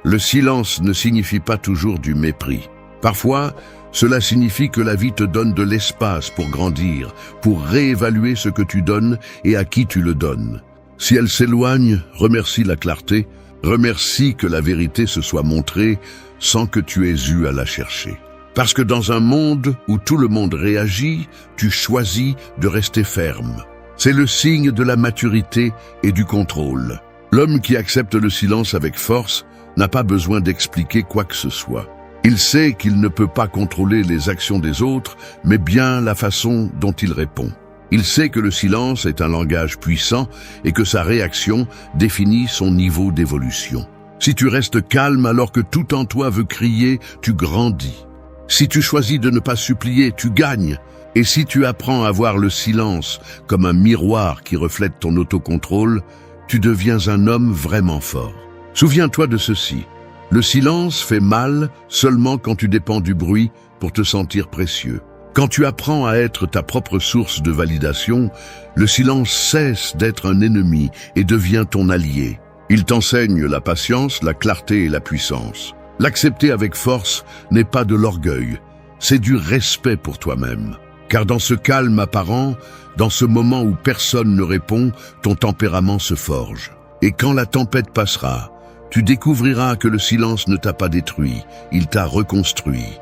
le silence ne signifie pas toujours du mépris. Parfois, cela signifie que la vie te donne de l'espace pour grandir, pour réévaluer ce que tu donnes et à qui tu le donnes. Si elle s'éloigne, remercie la clarté, remercie que la vérité se soit montrée sans que tu aies eu à la chercher. Parce que dans un monde où tout le monde réagit, tu choisis de rester ferme. C'est le signe de la maturité et du contrôle. L'homme qui accepte le silence avec force n'a pas besoin d'expliquer quoi que ce soit. Il sait qu'il ne peut pas contrôler les actions des autres, mais bien la façon dont il répond. Il sait que le silence est un langage puissant et que sa réaction définit son niveau d'évolution. Si tu restes calme alors que tout en toi veut crier, tu grandis. Si tu choisis de ne pas supplier, tu gagnes. Et si tu apprends à voir le silence comme un miroir qui reflète ton autocontrôle, tu deviens un homme vraiment fort. Souviens-toi de ceci. Le silence fait mal seulement quand tu dépends du bruit pour te sentir précieux. Quand tu apprends à être ta propre source de validation, le silence cesse d'être un ennemi et devient ton allié. Il t'enseigne la patience, la clarté et la puissance. L'accepter avec force n'est pas de l'orgueil, c'est du respect pour toi-même. Car dans ce calme apparent, dans ce moment où personne ne répond, ton tempérament se forge. Et quand la tempête passera, tu découvriras que le silence ne t'a pas détruit, il t'a reconstruit.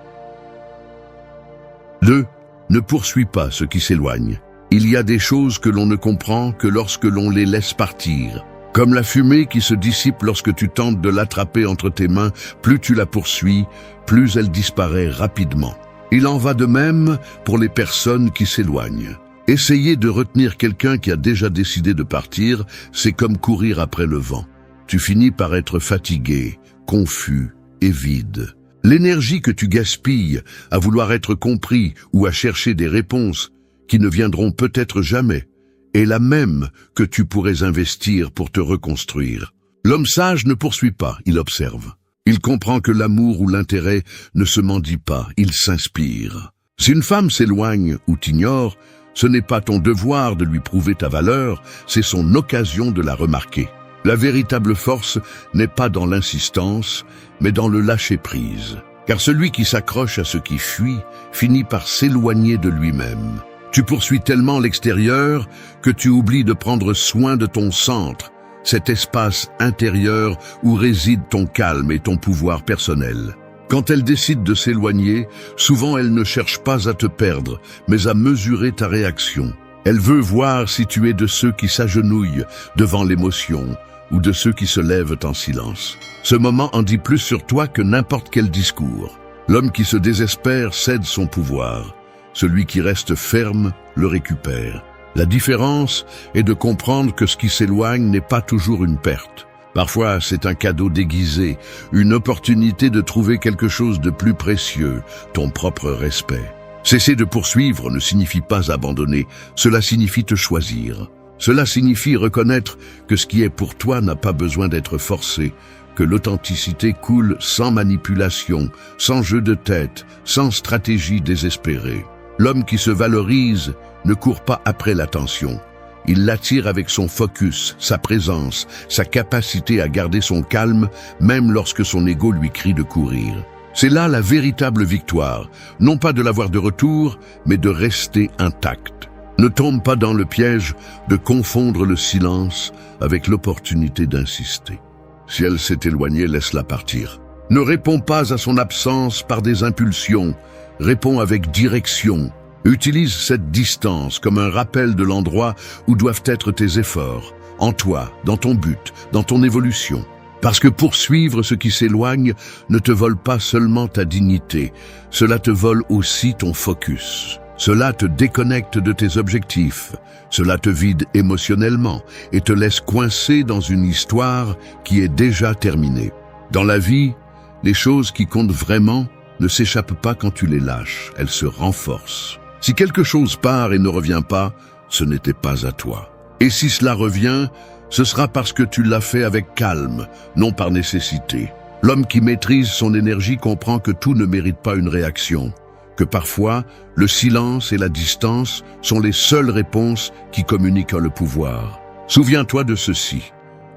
2. Ne poursuis pas ce qui s'éloigne. Il y a des choses que l'on ne comprend que lorsque l'on les laisse partir. Comme la fumée qui se dissipe lorsque tu tentes de l'attraper entre tes mains, plus tu la poursuis, plus elle disparaît rapidement. Il en va de même pour les personnes qui s'éloignent. Essayer de retenir quelqu'un qui a déjà décidé de partir, c'est comme courir après le vent. Tu finis par être fatigué, confus et vide. L'énergie que tu gaspilles à vouloir être compris ou à chercher des réponses qui ne viendront peut-être jamais est la même que tu pourrais investir pour te reconstruire. L'homme sage ne poursuit pas, il observe. Il comprend que l'amour ou l'intérêt ne se mendie pas, il s'inspire. Si une femme s'éloigne ou t'ignore, ce n'est pas ton devoir de lui prouver ta valeur, c'est son occasion de la remarquer. La véritable force n'est pas dans l'insistance, mais dans le lâcher-prise. Car celui qui s'accroche à ce qui fuit finit par s'éloigner de lui-même. Tu poursuis tellement l'extérieur que tu oublies de prendre soin de ton centre, cet espace intérieur où réside ton calme et ton pouvoir personnel. Quand elle décide de s'éloigner, souvent elle ne cherche pas à te perdre, mais à mesurer ta réaction. Elle veut voir si tu es de ceux qui s'agenouillent devant l'émotion ou de ceux qui se lèvent en silence. Ce moment en dit plus sur toi que n'importe quel discours. L'homme qui se désespère cède son pouvoir. Celui qui reste ferme le récupère. La différence est de comprendre que ce qui s'éloigne n'est pas toujours une perte. Parfois, c'est un cadeau déguisé, une opportunité de trouver quelque chose de plus précieux, ton propre respect. Cesser de poursuivre ne signifie pas abandonner, cela signifie te choisir. Cela signifie reconnaître que ce qui est pour toi n'a pas besoin d'être forcé, que l'authenticité coule sans manipulation, sans jeu de tête, sans stratégie désespérée. L'homme qui se valorise ne court pas après l'attention. Il l'attire avec son focus, sa présence, sa capacité à garder son calme, même lorsque son ego lui crie de courir. C'est là la véritable victoire, non pas de l'avoir de retour, mais de rester intact. Ne tombe pas dans le piège de confondre le silence avec l'opportunité d'insister. Si elle s'est éloignée, laisse-la partir. Ne réponds pas à son absence par des impulsions, réponds avec direction. Utilise cette distance comme un rappel de l'endroit où doivent être tes efforts, en toi, dans ton but, dans ton évolution. Parce que poursuivre ce qui s'éloigne ne te vole pas seulement ta dignité, cela te vole aussi ton focus. Cela te déconnecte de tes objectifs, cela te vide émotionnellement et te laisse coincé dans une histoire qui est déjà terminée. Dans la vie, les choses qui comptent vraiment ne s'échappent pas quand tu les lâches, elles se renforcent. Si quelque chose part et ne revient pas, ce n'était pas à toi. Et si cela revient, ce sera parce que tu l'as fait avec calme, non par nécessité. L'homme qui maîtrise son énergie comprend que tout ne mérite pas une réaction, que parfois, le silence et la distance sont les seules réponses qui communiquent le pouvoir. Souviens-toi de ceci.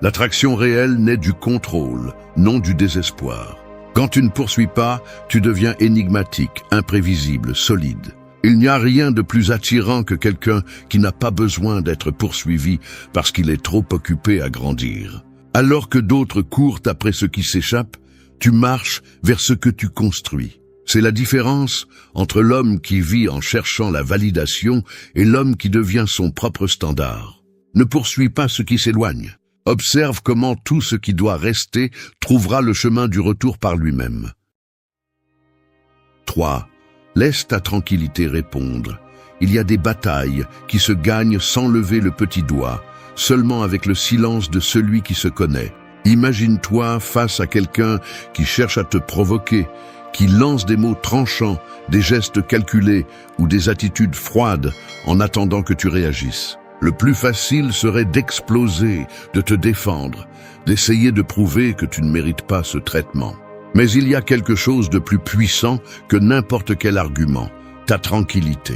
L'attraction réelle naît du contrôle, non du désespoir. Quand tu ne poursuis pas, tu deviens énigmatique, imprévisible, solide. Il n'y a rien de plus attirant que quelqu'un qui n'a pas besoin d'être poursuivi parce qu'il est trop occupé à grandir. Alors que d'autres courent après ce qui s'échappe, tu marches vers ce que tu construis. C'est la différence entre l'homme qui vit en cherchant la validation et l'homme qui devient son propre standard. Ne poursuis pas ce qui s'éloigne. Observe comment tout ce qui doit rester trouvera le chemin du retour par lui-même. 3. Laisse ta tranquillité répondre. Il y a des batailles qui se gagnent sans lever le petit doigt, seulement avec le silence de celui qui se connaît. Imagine-toi face à quelqu'un qui cherche à te provoquer, qui lance des mots tranchants, des gestes calculés ou des attitudes froides en attendant que tu réagisses. Le plus facile serait d'exploser, de te défendre, d'essayer de prouver que tu ne mérites pas ce traitement. Mais il y a quelque chose de plus puissant que n'importe quel argument, ta tranquillité.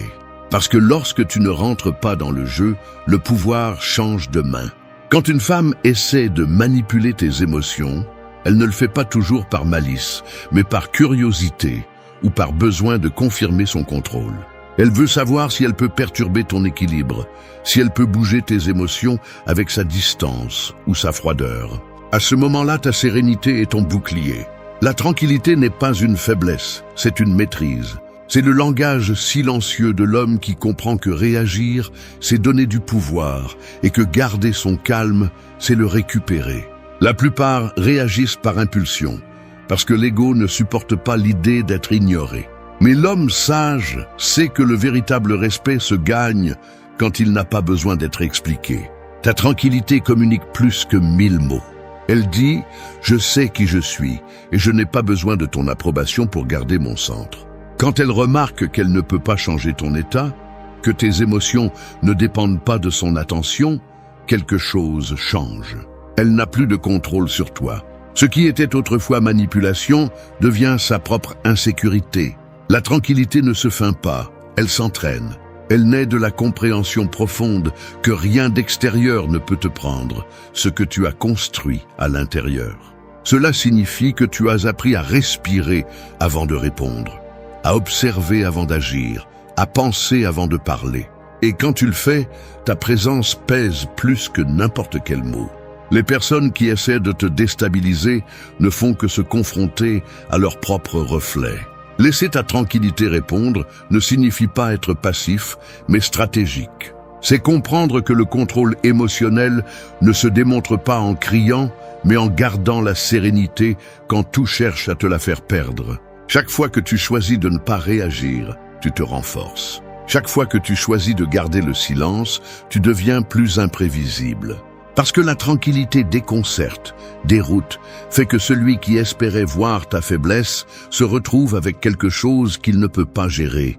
Parce que lorsque tu ne rentres pas dans le jeu, le pouvoir change de main. Quand une femme essaie de manipuler tes émotions, elle ne le fait pas toujours par malice, mais par curiosité ou par besoin de confirmer son contrôle. Elle veut savoir si elle peut perturber ton équilibre, si elle peut bouger tes émotions avec sa distance ou sa froideur. À ce moment-là, ta sérénité est ton bouclier. La tranquillité n'est pas une faiblesse, c'est une maîtrise. C'est le langage silencieux de l'homme qui comprend que réagir, c'est donner du pouvoir, et que garder son calme, c'est le récupérer. La plupart réagissent par impulsion, parce que l'ego ne supporte pas l'idée d'être ignoré. Mais l'homme sage sait que le véritable respect se gagne quand il n'a pas besoin d'être expliqué. Ta tranquillité communique plus que 1000 mots. Elle dit « Je sais qui je suis et je n'ai pas besoin de ton approbation pour garder mon centre ». Quand elle remarque qu'elle ne peut pas changer ton état, que tes émotions ne dépendent pas de son attention, quelque chose change. Elle n'a plus de contrôle sur toi. Ce qui était autrefois manipulation devient sa propre insécurité. La tranquillité ne se feint pas, elle s'entraîne. Elle naît de la compréhension profonde que rien d'extérieur ne peut te prendre, ce que tu as construit à l'intérieur. Cela signifie que tu as appris à respirer avant de répondre, à observer avant d'agir, à penser avant de parler. Et quand tu le fais, ta présence pèse plus que n'importe quel mot. Les personnes qui essaient de te déstabiliser ne font que se confronter à leur propre reflet. Laisser ta tranquillité répondre ne signifie pas être passif, mais stratégique. C'est comprendre que le contrôle émotionnel ne se démontre pas en criant, mais en gardant la sérénité quand tout cherche à te la faire perdre. Chaque fois que tu choisis de ne pas réagir, tu te renforces. Chaque fois que tu choisis de garder le silence, tu deviens plus imprévisible. Parce que la tranquillité déconcerte, déroute, fait que celui qui espérait voir ta faiblesse se retrouve avec quelque chose qu'il ne peut pas gérer,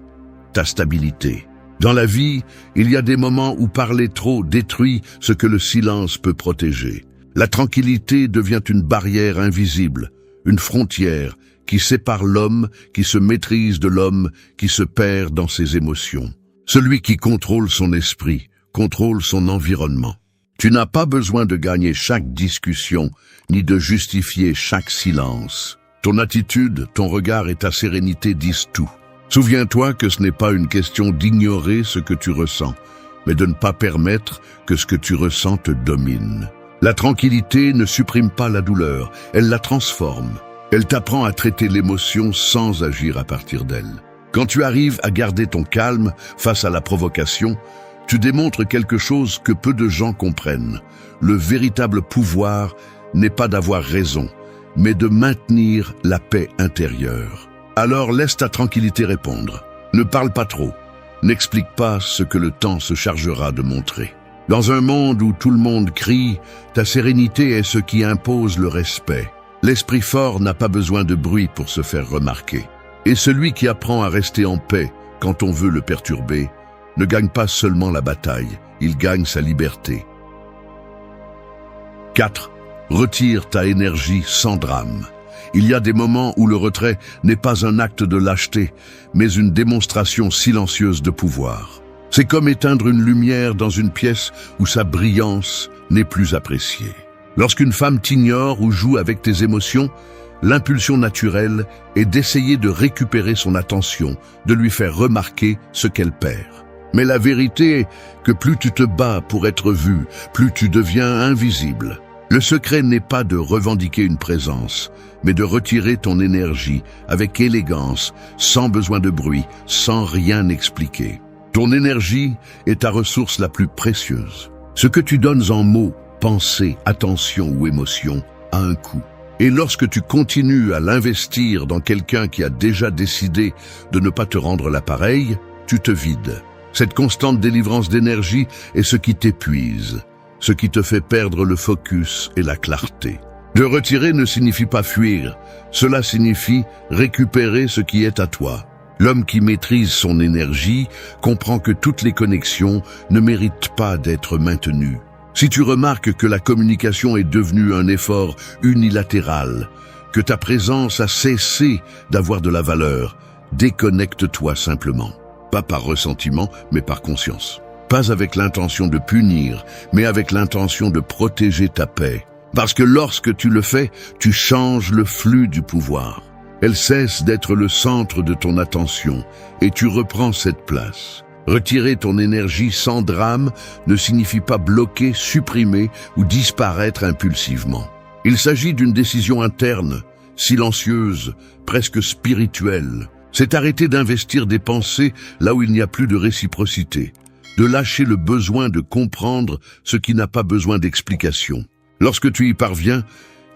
ta stabilité. Dans la vie, il y a des moments où parler trop détruit ce que le silence peut protéger. La tranquillité devient une barrière invisible, une frontière qui sépare l'homme qui se maîtrise de l'homme qui se perd dans ses émotions. Celui qui contrôle son esprit, contrôle son environnement. Tu n'as pas besoin de gagner chaque discussion, ni de justifier chaque silence. Ton attitude, ton regard et ta sérénité disent tout. Souviens-toi que ce n'est pas une question d'ignorer ce que tu ressens, mais de ne pas permettre que ce que tu ressens te domine. La tranquillité ne supprime pas la douleur, elle la transforme. Elle t'apprend à traiter l'émotion sans agir à partir d'elle. Quand tu arrives à garder ton calme face à la provocation, tu démontres quelque chose que peu de gens comprennent. Le véritable pouvoir n'est pas d'avoir raison, mais de maintenir la paix intérieure. Alors laisse ta tranquillité répondre. Ne parle pas trop. N'explique pas ce que le temps se chargera de montrer. Dans un monde où tout le monde crie, ta sérénité est ce qui impose le respect. L'esprit fort n'a pas besoin de bruit pour se faire remarquer. Et celui qui apprend à rester en paix quand on veut le perturber, ne gagne pas seulement la bataille, il gagne sa liberté. 4. Retire ta énergie sans drame. Il y a des moments où le retrait n'est pas un acte de lâcheté, mais une démonstration silencieuse de pouvoir. C'est comme éteindre une lumière dans une pièce où sa brillance n'est plus appréciée. Lorsqu'une femme t'ignore ou joue avec tes émotions, l'impulsion naturelle est d'essayer de récupérer son attention, de lui faire remarquer ce qu'elle perd. Mais la vérité est que plus tu te bats pour être vu, plus tu deviens invisible. Le secret n'est pas de revendiquer une présence, mais de retirer ton énergie avec élégance, sans besoin de bruit, sans rien expliquer. Ton énergie est ta ressource la plus précieuse. Ce que tu donnes en mots, pensée, attention ou émotion a un coût. Et lorsque tu continues à l'investir dans quelqu'un qui a déjà décidé de ne pas te rendre l'appareil, tu te vides. Cette constante délivrance d'énergie est ce qui t'épuise, ce qui te fait perdre le focus et la clarté. De retirer ne signifie pas fuir, cela signifie récupérer ce qui est à toi. L'homme qui maîtrise son énergie comprend que toutes les connexions ne méritent pas d'être maintenues. Si tu remarques que la communication est devenue un effort unilatéral, que ta présence a cessé d'avoir de la valeur, déconnecte-toi simplement. Pas par ressentiment, mais par conscience. Pas avec l'intention de punir, mais avec l'intention de protéger ta paix. Parce que lorsque tu le fais, tu changes le flux du pouvoir. Elle cesse d'être le centre de ton attention et tu reprends cette place. Retirer ton énergie sans drame ne signifie pas bloquer, supprimer ou disparaître impulsivement. Il s'agit d'une décision interne, silencieuse, presque spirituelle. C'est arrêter d'investir des pensées là où il n'y a plus de réciprocité, de lâcher le besoin de comprendre ce qui n'a pas besoin d'explication. Lorsque tu y parviens,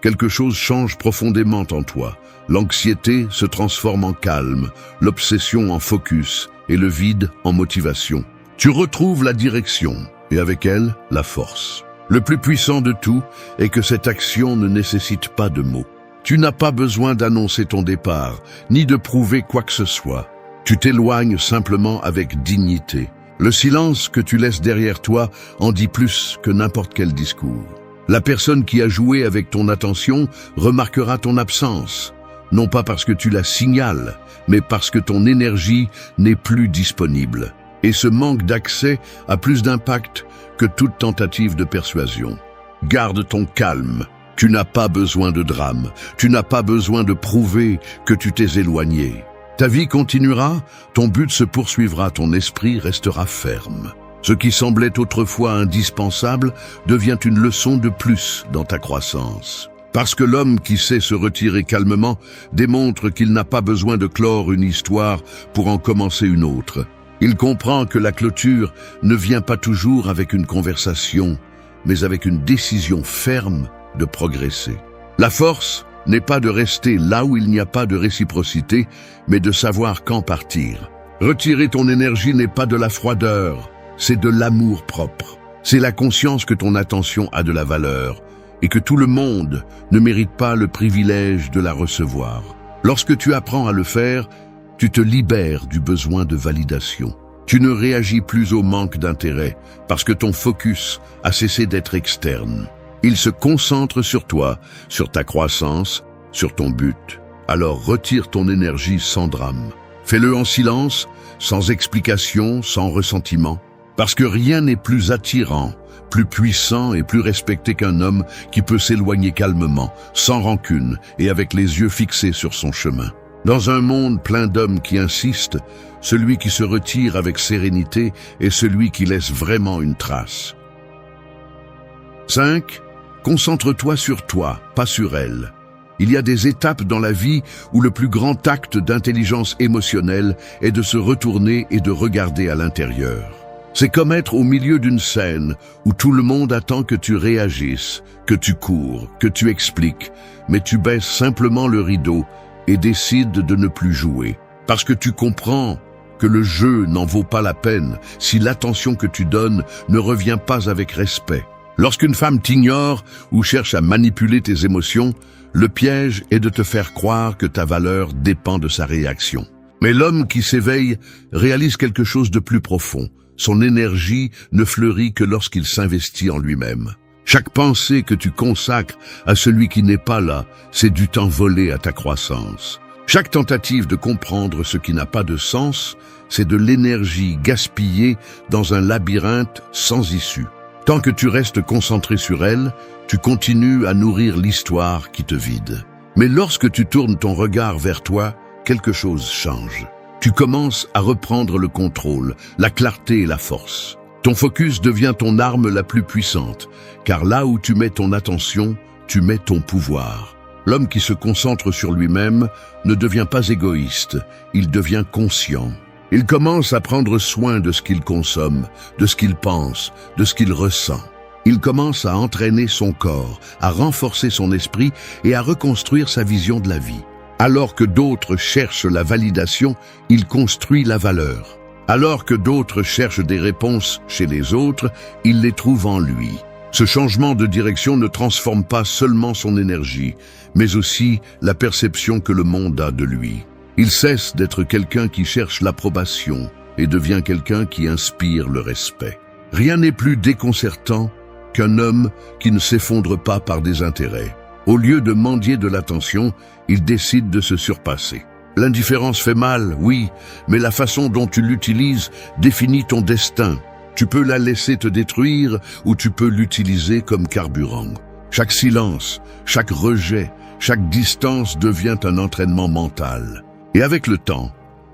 quelque chose change profondément en toi. L'anxiété se transforme en calme, l'obsession en focus et le vide en motivation. Tu retrouves la direction et avec elle, la force. Le plus puissant de tout est que cette action ne nécessite pas de mots. Tu n'as pas besoin d'annoncer ton départ, ni de prouver quoi que ce soit. Tu t'éloignes simplement avec dignité. Le silence que tu laisses derrière toi en dit plus que n'importe quel discours. La personne qui a joué avec ton attention remarquera ton absence, non pas parce que tu la signales, mais parce que ton énergie n'est plus disponible. Et ce manque d'accès a plus d'impact que toute tentative de persuasion. Garde ton calme. Tu n'as pas besoin de drame. Tu n'as pas besoin de prouver que tu t'es éloigné. Ta vie continuera, ton but se poursuivra, ton esprit restera ferme. Ce qui semblait autrefois indispensable devient une leçon de plus dans ta croissance. Parce que l'homme qui sait se retirer calmement démontre qu'il n'a pas besoin de clore une histoire pour en commencer une autre. Il comprend que la clôture ne vient pas toujours avec une conversation, mais avec une décision ferme de progresser. La force n'est pas de rester là où il n'y a pas de réciprocité, mais de savoir quand partir. Retirer ton énergie n'est pas de la froideur, c'est de l'amour propre. C'est la conscience que ton attention a de la valeur et que tout le monde ne mérite pas le privilège de la recevoir. Lorsque tu apprends à le faire, tu te libères du besoin de validation. Tu ne réagis plus au manque d'intérêt parce que ton focus a cessé d'être externe. Il se concentre sur toi, sur ta croissance, sur ton but. Alors retire ton énergie sans drame. Fais-le en silence, sans explication, sans ressentiment. Parce que rien n'est plus attirant, plus puissant et plus respecté qu'un homme qui peut s'éloigner calmement, sans rancune et avec les yeux fixés sur son chemin. Dans un monde plein d'hommes qui insistent, celui qui se retire avec sérénité est celui qui laisse vraiment une trace. 5. Concentre-toi sur toi, pas sur elle. Il y a des étapes dans la vie où le plus grand acte d'intelligence émotionnelle est de se retourner et de regarder à l'intérieur. C'est comme être au milieu d'une scène où tout le monde attend que tu réagisses, que tu cours, que tu expliques, mais tu baisses simplement le rideau et décides de ne plus jouer. Parce que tu comprends que le jeu n'en vaut pas la peine si l'attention que tu donnes ne revient pas avec respect. Lorsqu'une femme t'ignore ou cherche à manipuler tes émotions, le piège est de te faire croire que ta valeur dépend de sa réaction. Mais l'homme qui s'éveille réalise quelque chose de plus profond. Son énergie ne fleurit que lorsqu'il s'investit en lui-même. Chaque pensée que tu consacres à celui qui n'est pas là, c'est du temps volé à ta croissance. Chaque tentative de comprendre ce qui n'a pas de sens, c'est de l'énergie gaspillée dans un labyrinthe sans issue. Tant que tu restes concentré sur elle, tu continues à nourrir l'histoire qui te vide. Mais lorsque tu tournes ton regard vers toi, quelque chose change. Tu commences à reprendre le contrôle, la clarté et la force. Ton focus devient ton arme la plus puissante, car là où tu mets ton attention, tu mets ton pouvoir. L'homme qui se concentre sur lui-même ne devient pas égoïste, il devient conscient. Il commence à prendre soin de ce qu'il consomme, de ce qu'il pense, de ce qu'il ressent. Il commence à entraîner son corps, à renforcer son esprit et à reconstruire sa vision de la vie. Alors que d'autres cherchent la validation, il construit la valeur. Alors que d'autres cherchent des réponses chez les autres, il les trouve en lui. Ce changement de direction ne transforme pas seulement son énergie, mais aussi la perception que le monde a de lui. Il cesse d'être quelqu'un qui cherche l'approbation et devient quelqu'un qui inspire le respect. Rien n'est plus déconcertant qu'un homme qui ne s'effondre pas par des intérêts. Au lieu de mendier de l'attention, il décide de se surpasser. L'indifférence fait mal, oui, mais la façon dont tu l'utilises définit ton destin. Tu peux la laisser te détruire ou tu peux l'utiliser comme carburant. Chaque silence, chaque rejet, chaque distance devient un entraînement mental. Et avec le temps,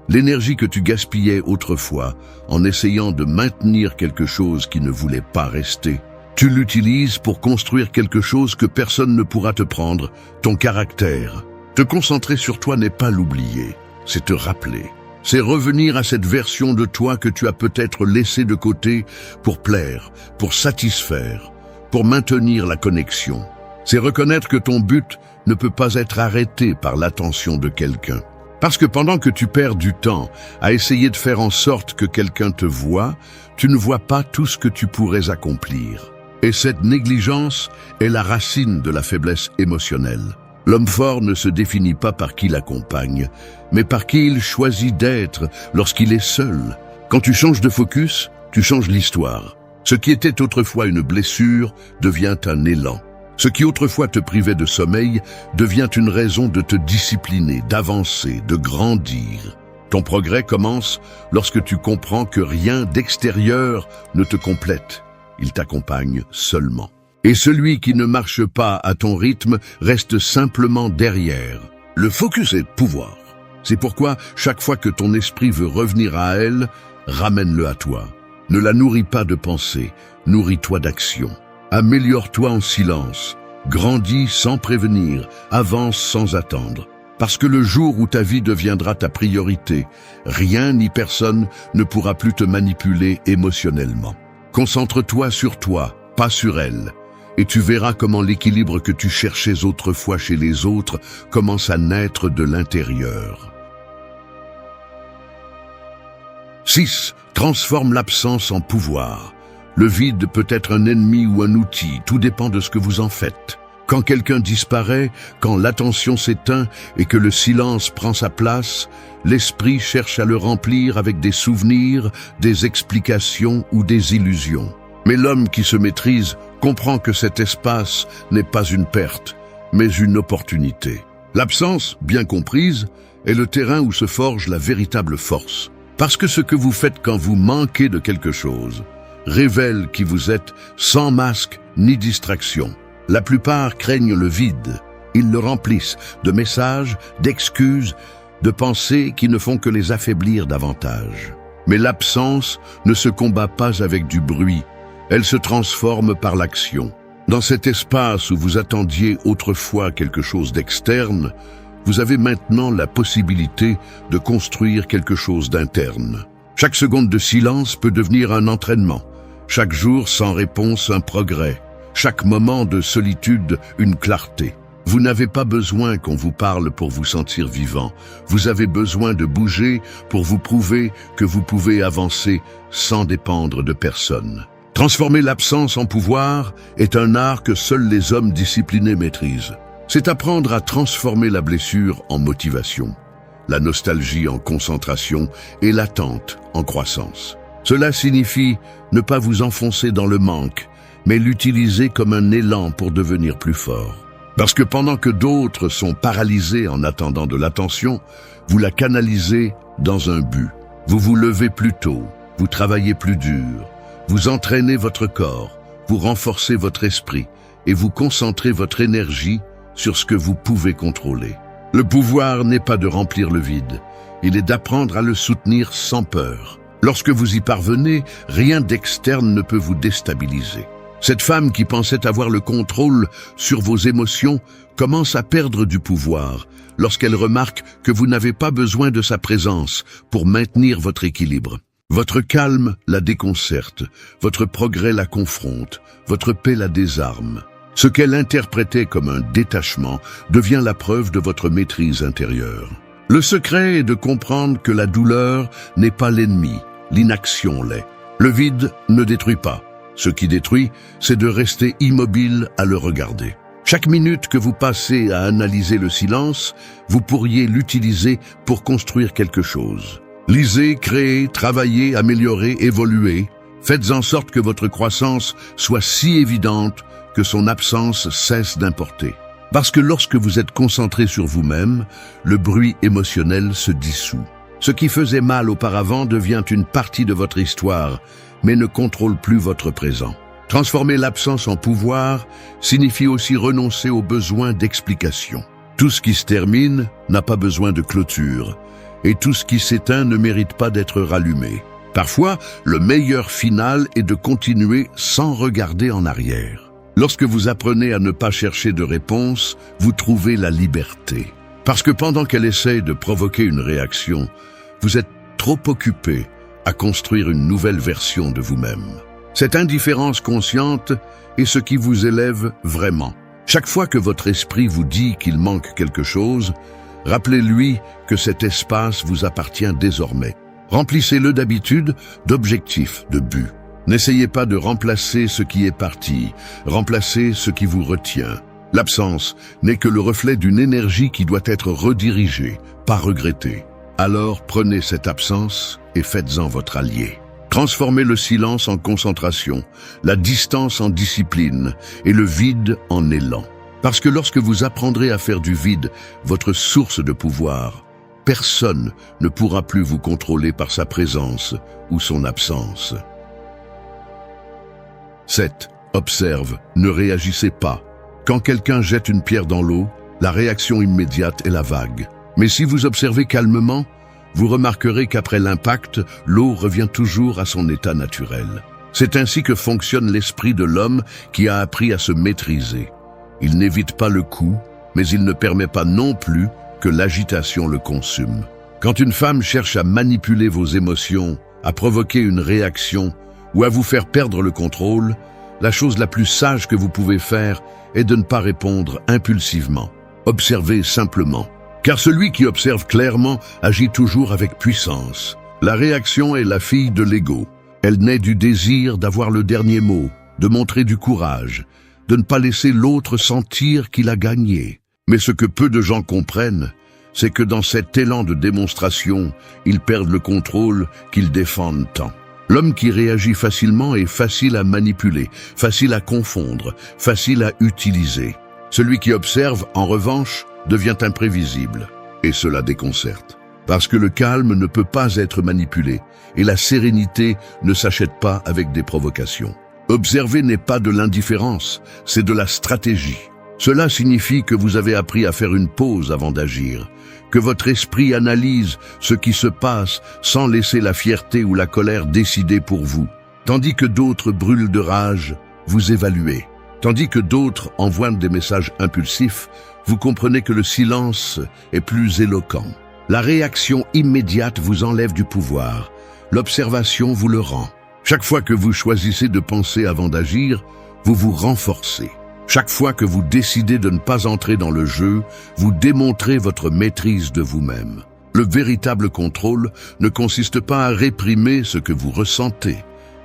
l'énergie que tu gaspillais autrefois en essayant de maintenir quelque chose qui ne voulait pas rester, tu l'utilises pour construire quelque chose que personne ne pourra te prendre, ton caractère. Te concentrer sur toi n'est pas l'oublier, c'est te rappeler. C'est revenir à cette version de toi que tu as peut-être laissée de côté pour plaire, pour satisfaire, pour maintenir la connexion. C'est reconnaître que ton but ne peut pas être arrêté par l'attention de quelqu'un. Parce que pendant que tu perds du temps à essayer de faire en sorte que quelqu'un te voie, tu ne vois pas tout ce que tu pourrais accomplir. Et cette négligence est la racine de la faiblesse émotionnelle. L'homme fort ne se définit pas par qui l'accompagne, mais par qui il choisit d'être lorsqu'il est seul. Quand tu changes de focus, tu changes l'histoire. Ce qui était autrefois une blessure devient un élan. Ce qui autrefois te privait de sommeil devient une raison de te discipliner, d'avancer, de grandir. Ton progrès commence lorsque tu comprends que rien d'extérieur ne te complète. Il t'accompagne seulement. Et celui qui ne marche pas à ton rythme reste simplement derrière. Le focus est pouvoir. C'est pourquoi chaque fois que ton esprit veut revenir à elle, ramène-le à toi. Ne la nourris pas de pensée, nourris-toi d'action. Améliore-toi en silence, grandis sans prévenir, avance sans attendre. Parce que le jour où ta vie deviendra ta priorité, rien ni personne ne pourra plus te manipuler émotionnellement. Concentre-toi sur toi, pas sur elle, et tu verras comment l'équilibre que tu cherchais autrefois chez les autres commence à naître de l'intérieur. 6. Transforme l'absence en pouvoir. Le vide peut être un ennemi ou un outil, tout dépend de ce que vous en faites. Quand quelqu'un disparaît, quand l'attention s'éteint et que le silence prend sa place, l'esprit cherche à le remplir avec des souvenirs, des explications ou des illusions. Mais l'homme qui se maîtrise comprend que cet espace n'est pas une perte, mais une opportunité. L'absence, bien comprise, est le terrain où se forge la véritable force. Parce que ce que vous faites quand vous manquez de quelque chose révèle qui vous êtes sans masque ni distraction. La plupart craignent le vide. Ils le remplissent de messages, d'excuses, de pensées qui ne font que les affaiblir davantage. Mais l'absence ne se combat pas avec du bruit. Elle se transforme par l'action. Dans cet espace où vous attendiez autrefois quelque chose d'externe, vous avez maintenant la possibilité de construire quelque chose d'interne. Chaque seconde de silence peut devenir un entraînement. Chaque jour sans réponse, un progrès. Chaque moment de solitude, une clarté. Vous n'avez pas besoin qu'on vous parle pour vous sentir vivant. Vous avez besoin de bouger pour vous prouver que vous pouvez avancer sans dépendre de personne. Transformer l'absence en pouvoir est un art que seuls les hommes disciplinés maîtrisent. C'est apprendre à transformer la blessure en motivation, la nostalgie en concentration et l'attente en croissance. Cela signifie ne pas vous enfoncer dans le manque, mais l'utiliser comme un élan pour devenir plus fort. Parce que pendant que d'autres sont paralysés en attendant de l'attention, vous la canalisez dans un but. Vous vous levez plus tôt, vous travaillez plus dur, vous entraînez votre corps, vous renforcez votre esprit et vous concentrez votre énergie sur ce que vous pouvez contrôler. Le pouvoir n'est pas de remplir le vide, il est d'apprendre à le soutenir sans peur. Lorsque vous y parvenez, rien d'externe ne peut vous déstabiliser. Cette femme qui pensait avoir le contrôle sur vos émotions commence à perdre du pouvoir lorsqu'elle remarque que vous n'avez pas besoin de sa présence pour maintenir votre équilibre. Votre calme la déconcerte, votre progrès la confronte, votre paix la désarme. Ce qu'elle interprétait comme un détachement devient la preuve de votre maîtrise intérieure. Le secret est de comprendre que la douleur n'est pas l'ennemi, l'inaction l'est. Le vide ne détruit pas. Ce qui détruit, c'est de rester immobile à le regarder. Chaque minute que vous passez à analyser le silence, vous pourriez l'utiliser pour construire quelque chose. Lisez, créez, travaillez, améliorez, évoluez. Faites en sorte que votre croissance soit si évidente que son absence cesse d'importer. Parce que lorsque vous êtes concentré sur vous-même, le bruit émotionnel se dissout. Ce qui faisait mal auparavant devient une partie de votre histoire, mais ne contrôle plus votre présent. Transformer l'absence en pouvoir signifie aussi renoncer au besoin d'explication. Tout ce qui se termine n'a pas besoin de clôture, et tout ce qui s'éteint ne mérite pas d'être rallumé. Parfois, le meilleur final est de continuer sans regarder en arrière. Lorsque vous apprenez à ne pas chercher de réponse, vous trouvez la liberté. Parce que pendant qu'elle essaye de provoquer une réaction, vous êtes trop occupé à construire une nouvelle version de vous-même. Cette indifférence consciente est ce qui vous élève vraiment. Chaque fois que votre esprit vous dit qu'il manque quelque chose, rappelez-lui que cet espace vous appartient désormais. Remplissez-le d'habitude, d'objectifs, de buts. N'essayez pas de remplacer ce qui est parti, remplacez ce qui vous retient. L'absence n'est que le reflet d'une énergie qui doit être redirigée, pas regrettée. Alors prenez cette absence et faites-en votre allié. Transformez le silence en concentration, la distance en discipline et le vide en élan. Parce que lorsque vous apprendrez à faire du vide votre source de pouvoir, personne ne pourra plus vous contrôler par sa présence ou son absence. 7. Observe, ne réagissez pas. Quand quelqu'un jette une pierre dans l'eau, la réaction immédiate est la vague. Mais si vous observez calmement, vous remarquerez qu'après l'impact, l'eau revient toujours à son état naturel. C'est ainsi que fonctionne l'esprit de l'homme qui a appris à se maîtriser. Il n'évite pas le coup, mais il ne permet pas non plus que l'agitation le consume. Quand une femme cherche à manipuler vos émotions, à provoquer une réaction ou à vous faire perdre le contrôle, la chose la plus sage que vous pouvez faire est de ne pas répondre impulsivement. Observez simplement. Car celui qui observe clairement agit toujours avec puissance. La réaction est la fille de l'ego. Elle naît du désir d'avoir le dernier mot, de montrer du courage, de ne pas laisser l'autre sentir qu'il a gagné. Mais ce que peu de gens comprennent, c'est que dans cet élan de démonstration, ils perdent le contrôle qu'ils défendent tant. L'homme qui réagit facilement est facile à manipuler, facile à confondre, facile à utiliser. Celui qui observe, en revanche, devient imprévisible, et cela déconcerte. Parce que le calme ne peut pas être manipulé, et la sérénité ne s'achète pas avec des provocations. Observer n'est pas de l'indifférence, c'est de la stratégie. Cela signifie que vous avez appris à faire une pause avant d'agir, que votre esprit analyse ce qui se passe sans laisser la fierté ou la colère décider pour vous. Tandis que d'autres brûlent de rage, vous évaluez. Tandis que d'autres envoient des messages impulsifs, vous comprenez que le silence est plus éloquent. La réaction immédiate vous enlève du pouvoir. L'observation vous le rend. Chaque fois que vous choisissez de penser avant d'agir, vous vous renforcez. Chaque fois que vous décidez de ne pas entrer dans le jeu, vous démontrez votre maîtrise de vous-même. Le véritable contrôle ne consiste pas à réprimer ce que vous ressentez,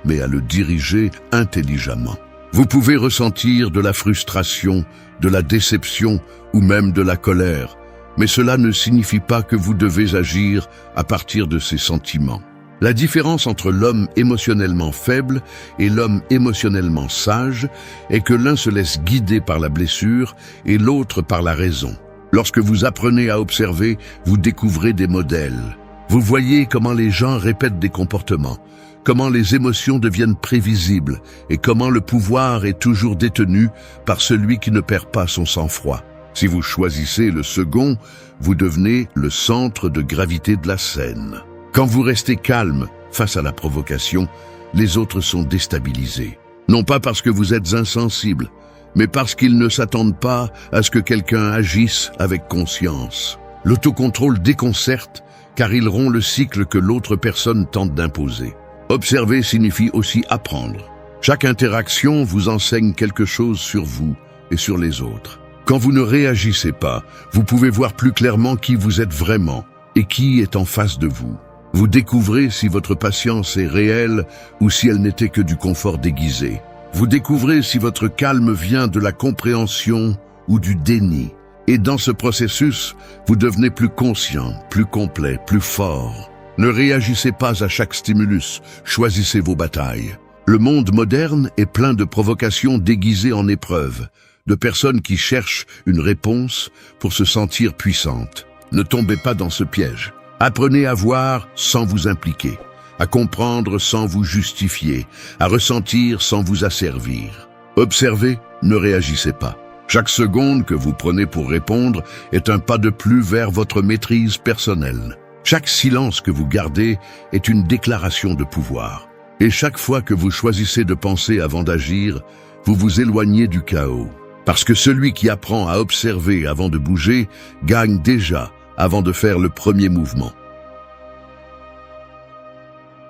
mais à le diriger intelligemment. Vous pouvez ressentir de la frustration, de la déception ou même de la colère, mais cela ne signifie pas que vous devez agir à partir de ces sentiments. La différence entre l'homme émotionnellement faible et l'homme émotionnellement sage est que l'un se laisse guider par la blessure et l'autre par la raison. Lorsque vous apprenez à observer, vous découvrez des modèles. Vous voyez comment les gens répètent des comportements, comment les émotions deviennent prévisibles et comment le pouvoir est toujours détenu par celui qui ne perd pas son sang-froid. Si vous choisissez le second, vous devenez le centre de gravité de la scène. Quand vous restez calme face à la provocation, les autres sont déstabilisés. Non pas parce que vous êtes insensible, mais parce qu'ils ne s'attendent pas à ce que quelqu'un agisse avec conscience. L'autocontrôle déconcerte car il rompt le cycle que l'autre personne tente d'imposer. Observer signifie aussi apprendre. Chaque interaction vous enseigne quelque chose sur vous et sur les autres. Quand vous ne réagissez pas, vous pouvez voir plus clairement qui vous êtes vraiment et qui est en face de vous. Vous découvrez si votre patience est réelle ou si elle n'était que du confort déguisé. Vous découvrez si votre calme vient de la compréhension ou du déni. Et dans ce processus, vous devenez plus conscient, plus complet, plus fort. Ne réagissez pas à chaque stimulus, choisissez vos batailles. Le monde moderne est plein de provocations déguisées en épreuves, de personnes qui cherchent une réponse pour se sentir puissantes. Ne tombez pas dans ce piège. Apprenez à voir sans vous impliquer, à comprendre sans vous justifier, à ressentir sans vous asservir. Observez, ne réagissez pas. Chaque seconde que vous prenez pour répondre est un pas de plus vers votre maîtrise personnelle. Chaque silence que vous gardez est une déclaration de pouvoir. Et chaque fois que vous choisissez de penser avant d'agir, vous vous éloignez du chaos. Parce que celui qui apprend à observer avant de bouger gagne déjà avant de faire le premier mouvement.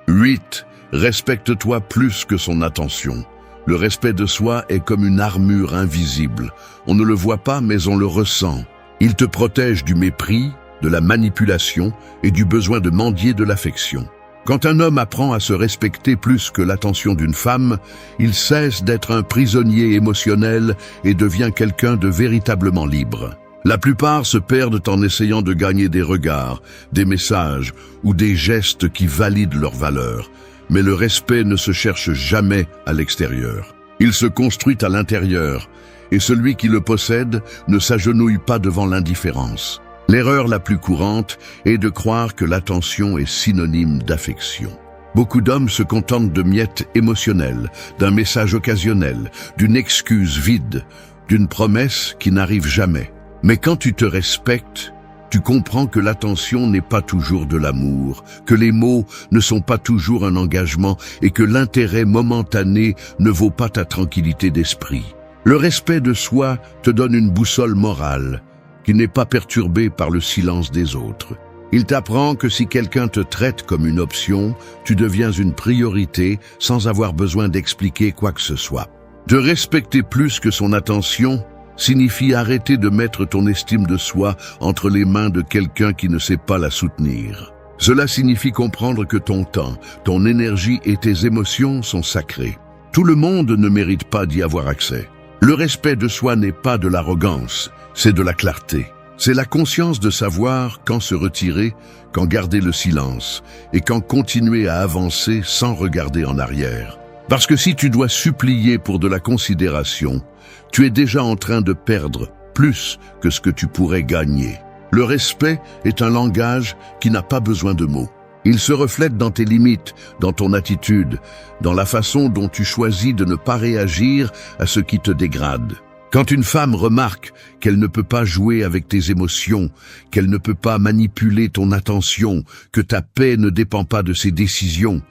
8. Respecte-toi plus que son attention. Le respect de soi est comme une armure invisible. On ne le voit pas, mais on le ressent. Il te protège du mépris, de la manipulation et du besoin de mendier de l'affection. Quand un homme apprend à se respecter plus que l'attention d'une femme, il cesse d'être un prisonnier émotionnel et devient quelqu'un de véritablement libre. La plupart se perdent en essayant de gagner des regards, des messages ou des gestes qui valident leur valeur. Mais le respect ne se cherche jamais à l'extérieur. Il se construit à l'intérieur, et celui qui le possède ne s'agenouille pas devant l'indifférence. L'erreur la plus courante est de croire que l'attention est synonyme d'affection. Beaucoup d'hommes se contentent de miettes émotionnelles, d'un message occasionnel, d'une excuse vide, d'une promesse qui n'arrive jamais. Mais quand tu te respectes, tu comprends que l'attention n'est pas toujours de l'amour, que les mots ne sont pas toujours un engagement et que l'intérêt momentané ne vaut pas ta tranquillité d'esprit. Le respect de soi te donne une boussole morale qui n'est pas perturbée par le silence des autres. Il t'apprend que si quelqu'un te traite comme une option, tu deviens une priorité sans avoir besoin d'expliquer quoi que ce soit. Te respecter plus que son attention signifie arrêter de mettre ton estime de soi entre les mains de quelqu'un qui ne sait pas la soutenir. Cela signifie comprendre que ton temps, ton énergie et tes émotions sont sacrés. Tout le monde ne mérite pas d'y avoir accès. Le respect de soi n'est pas de l'arrogance, c'est de la clarté. C'est la conscience de savoir quand se retirer, quand garder le silence et quand continuer à avancer sans regarder en arrière. Parce que si tu dois supplier pour de la considération, tu es déjà en train de perdre plus que ce que tu pourrais gagner. Le respect est un langage qui n'a pas besoin de mots. Il se reflète dans tes limites, dans ton attitude, dans la façon dont tu choisis de ne pas réagir à ce qui te dégrade. Quand une femme remarque qu'elle ne peut pas jouer avec tes émotions, qu'elle ne peut pas manipuler ton attention, que ta paix ne dépend pas de ses décisions,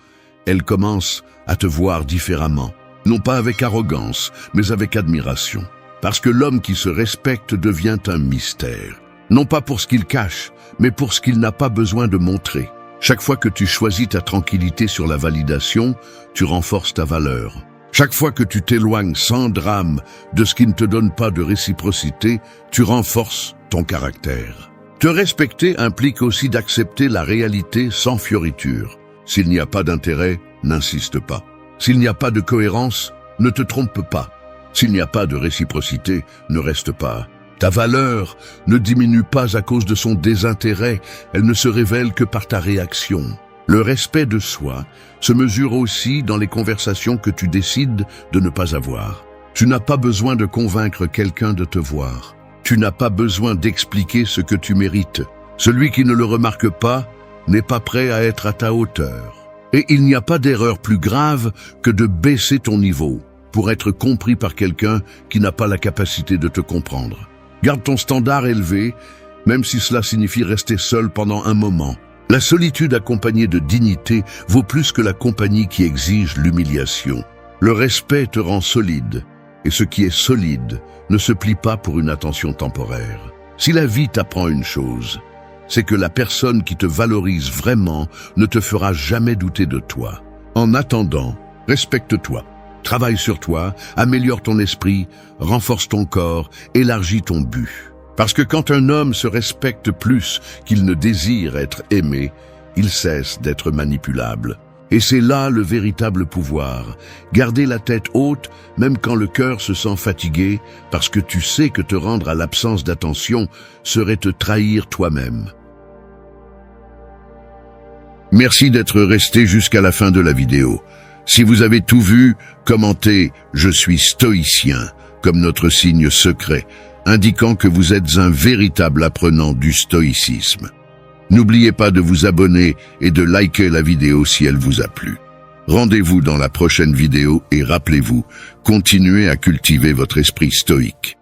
elle commence à te voir différemment. Non pas avec arrogance, mais avec admiration. Parce que l'homme qui se respecte devient un mystère. Non pas pour ce qu'il cache, mais pour ce qu'il n'a pas besoin de montrer. Chaque fois que tu choisis ta tranquillité sur la validation, tu renforces ta valeur. Chaque fois que tu t'éloignes sans drame de ce qui ne te donne pas de réciprocité, tu renforces ton caractère. Te respecter implique aussi d'accepter la réalité sans fioriture. S'il n'y a pas d'intérêt, n'insiste pas. S'il n'y a pas de cohérence, ne te trompe pas. S'il n'y a pas de réciprocité, ne reste pas. Ta valeur ne diminue pas à cause de son désintérêt, elle ne se révèle que par ta réaction. Le respect de soi se mesure aussi dans les conversations que tu décides de ne pas avoir. Tu n'as pas besoin de convaincre quelqu'un de te voir. Tu n'as pas besoin d'expliquer ce que tu mérites. Celui qui ne le remarque pas n'est pas prêt à être à ta hauteur. Et il n'y a pas d'erreur plus grave que de baisser ton niveau pour être compris par quelqu'un qui n'a pas la capacité de te comprendre. Garde ton standard élevé, même si cela signifie rester seul pendant un moment. La solitude accompagnée de dignité vaut plus que la compagnie qui exige l'humiliation. Le respect te rend solide, et ce qui est solide ne se plie pas pour une attention temporaire. Si la vie t'apprend une chose, c'est que la personne qui te valorise vraiment ne te fera jamais douter de toi. En attendant, respecte-toi. Travaille sur toi, améliore ton esprit, renforce ton corps, élargis ton but. Parce que quand un homme se respecte plus qu'il ne désire être aimé, il cesse d'être manipulable. Et c'est là le véritable pouvoir. Garder la tête haute, même quand le cœur se sent fatigué, parce que tu sais que te rendre à l'absence d'attention serait te trahir toi-même. Merci d'être resté jusqu'à la fin de la vidéo. Si vous avez tout vu, commentez « Je suis stoïcien » comme notre signe secret, indiquant que vous êtes un véritable apprenant du stoïcisme. N'oubliez pas de vous abonner et de liker la vidéo si elle vous a plu. Rendez-vous dans la prochaine vidéo et rappelez-vous, continuez à cultiver votre esprit stoïque.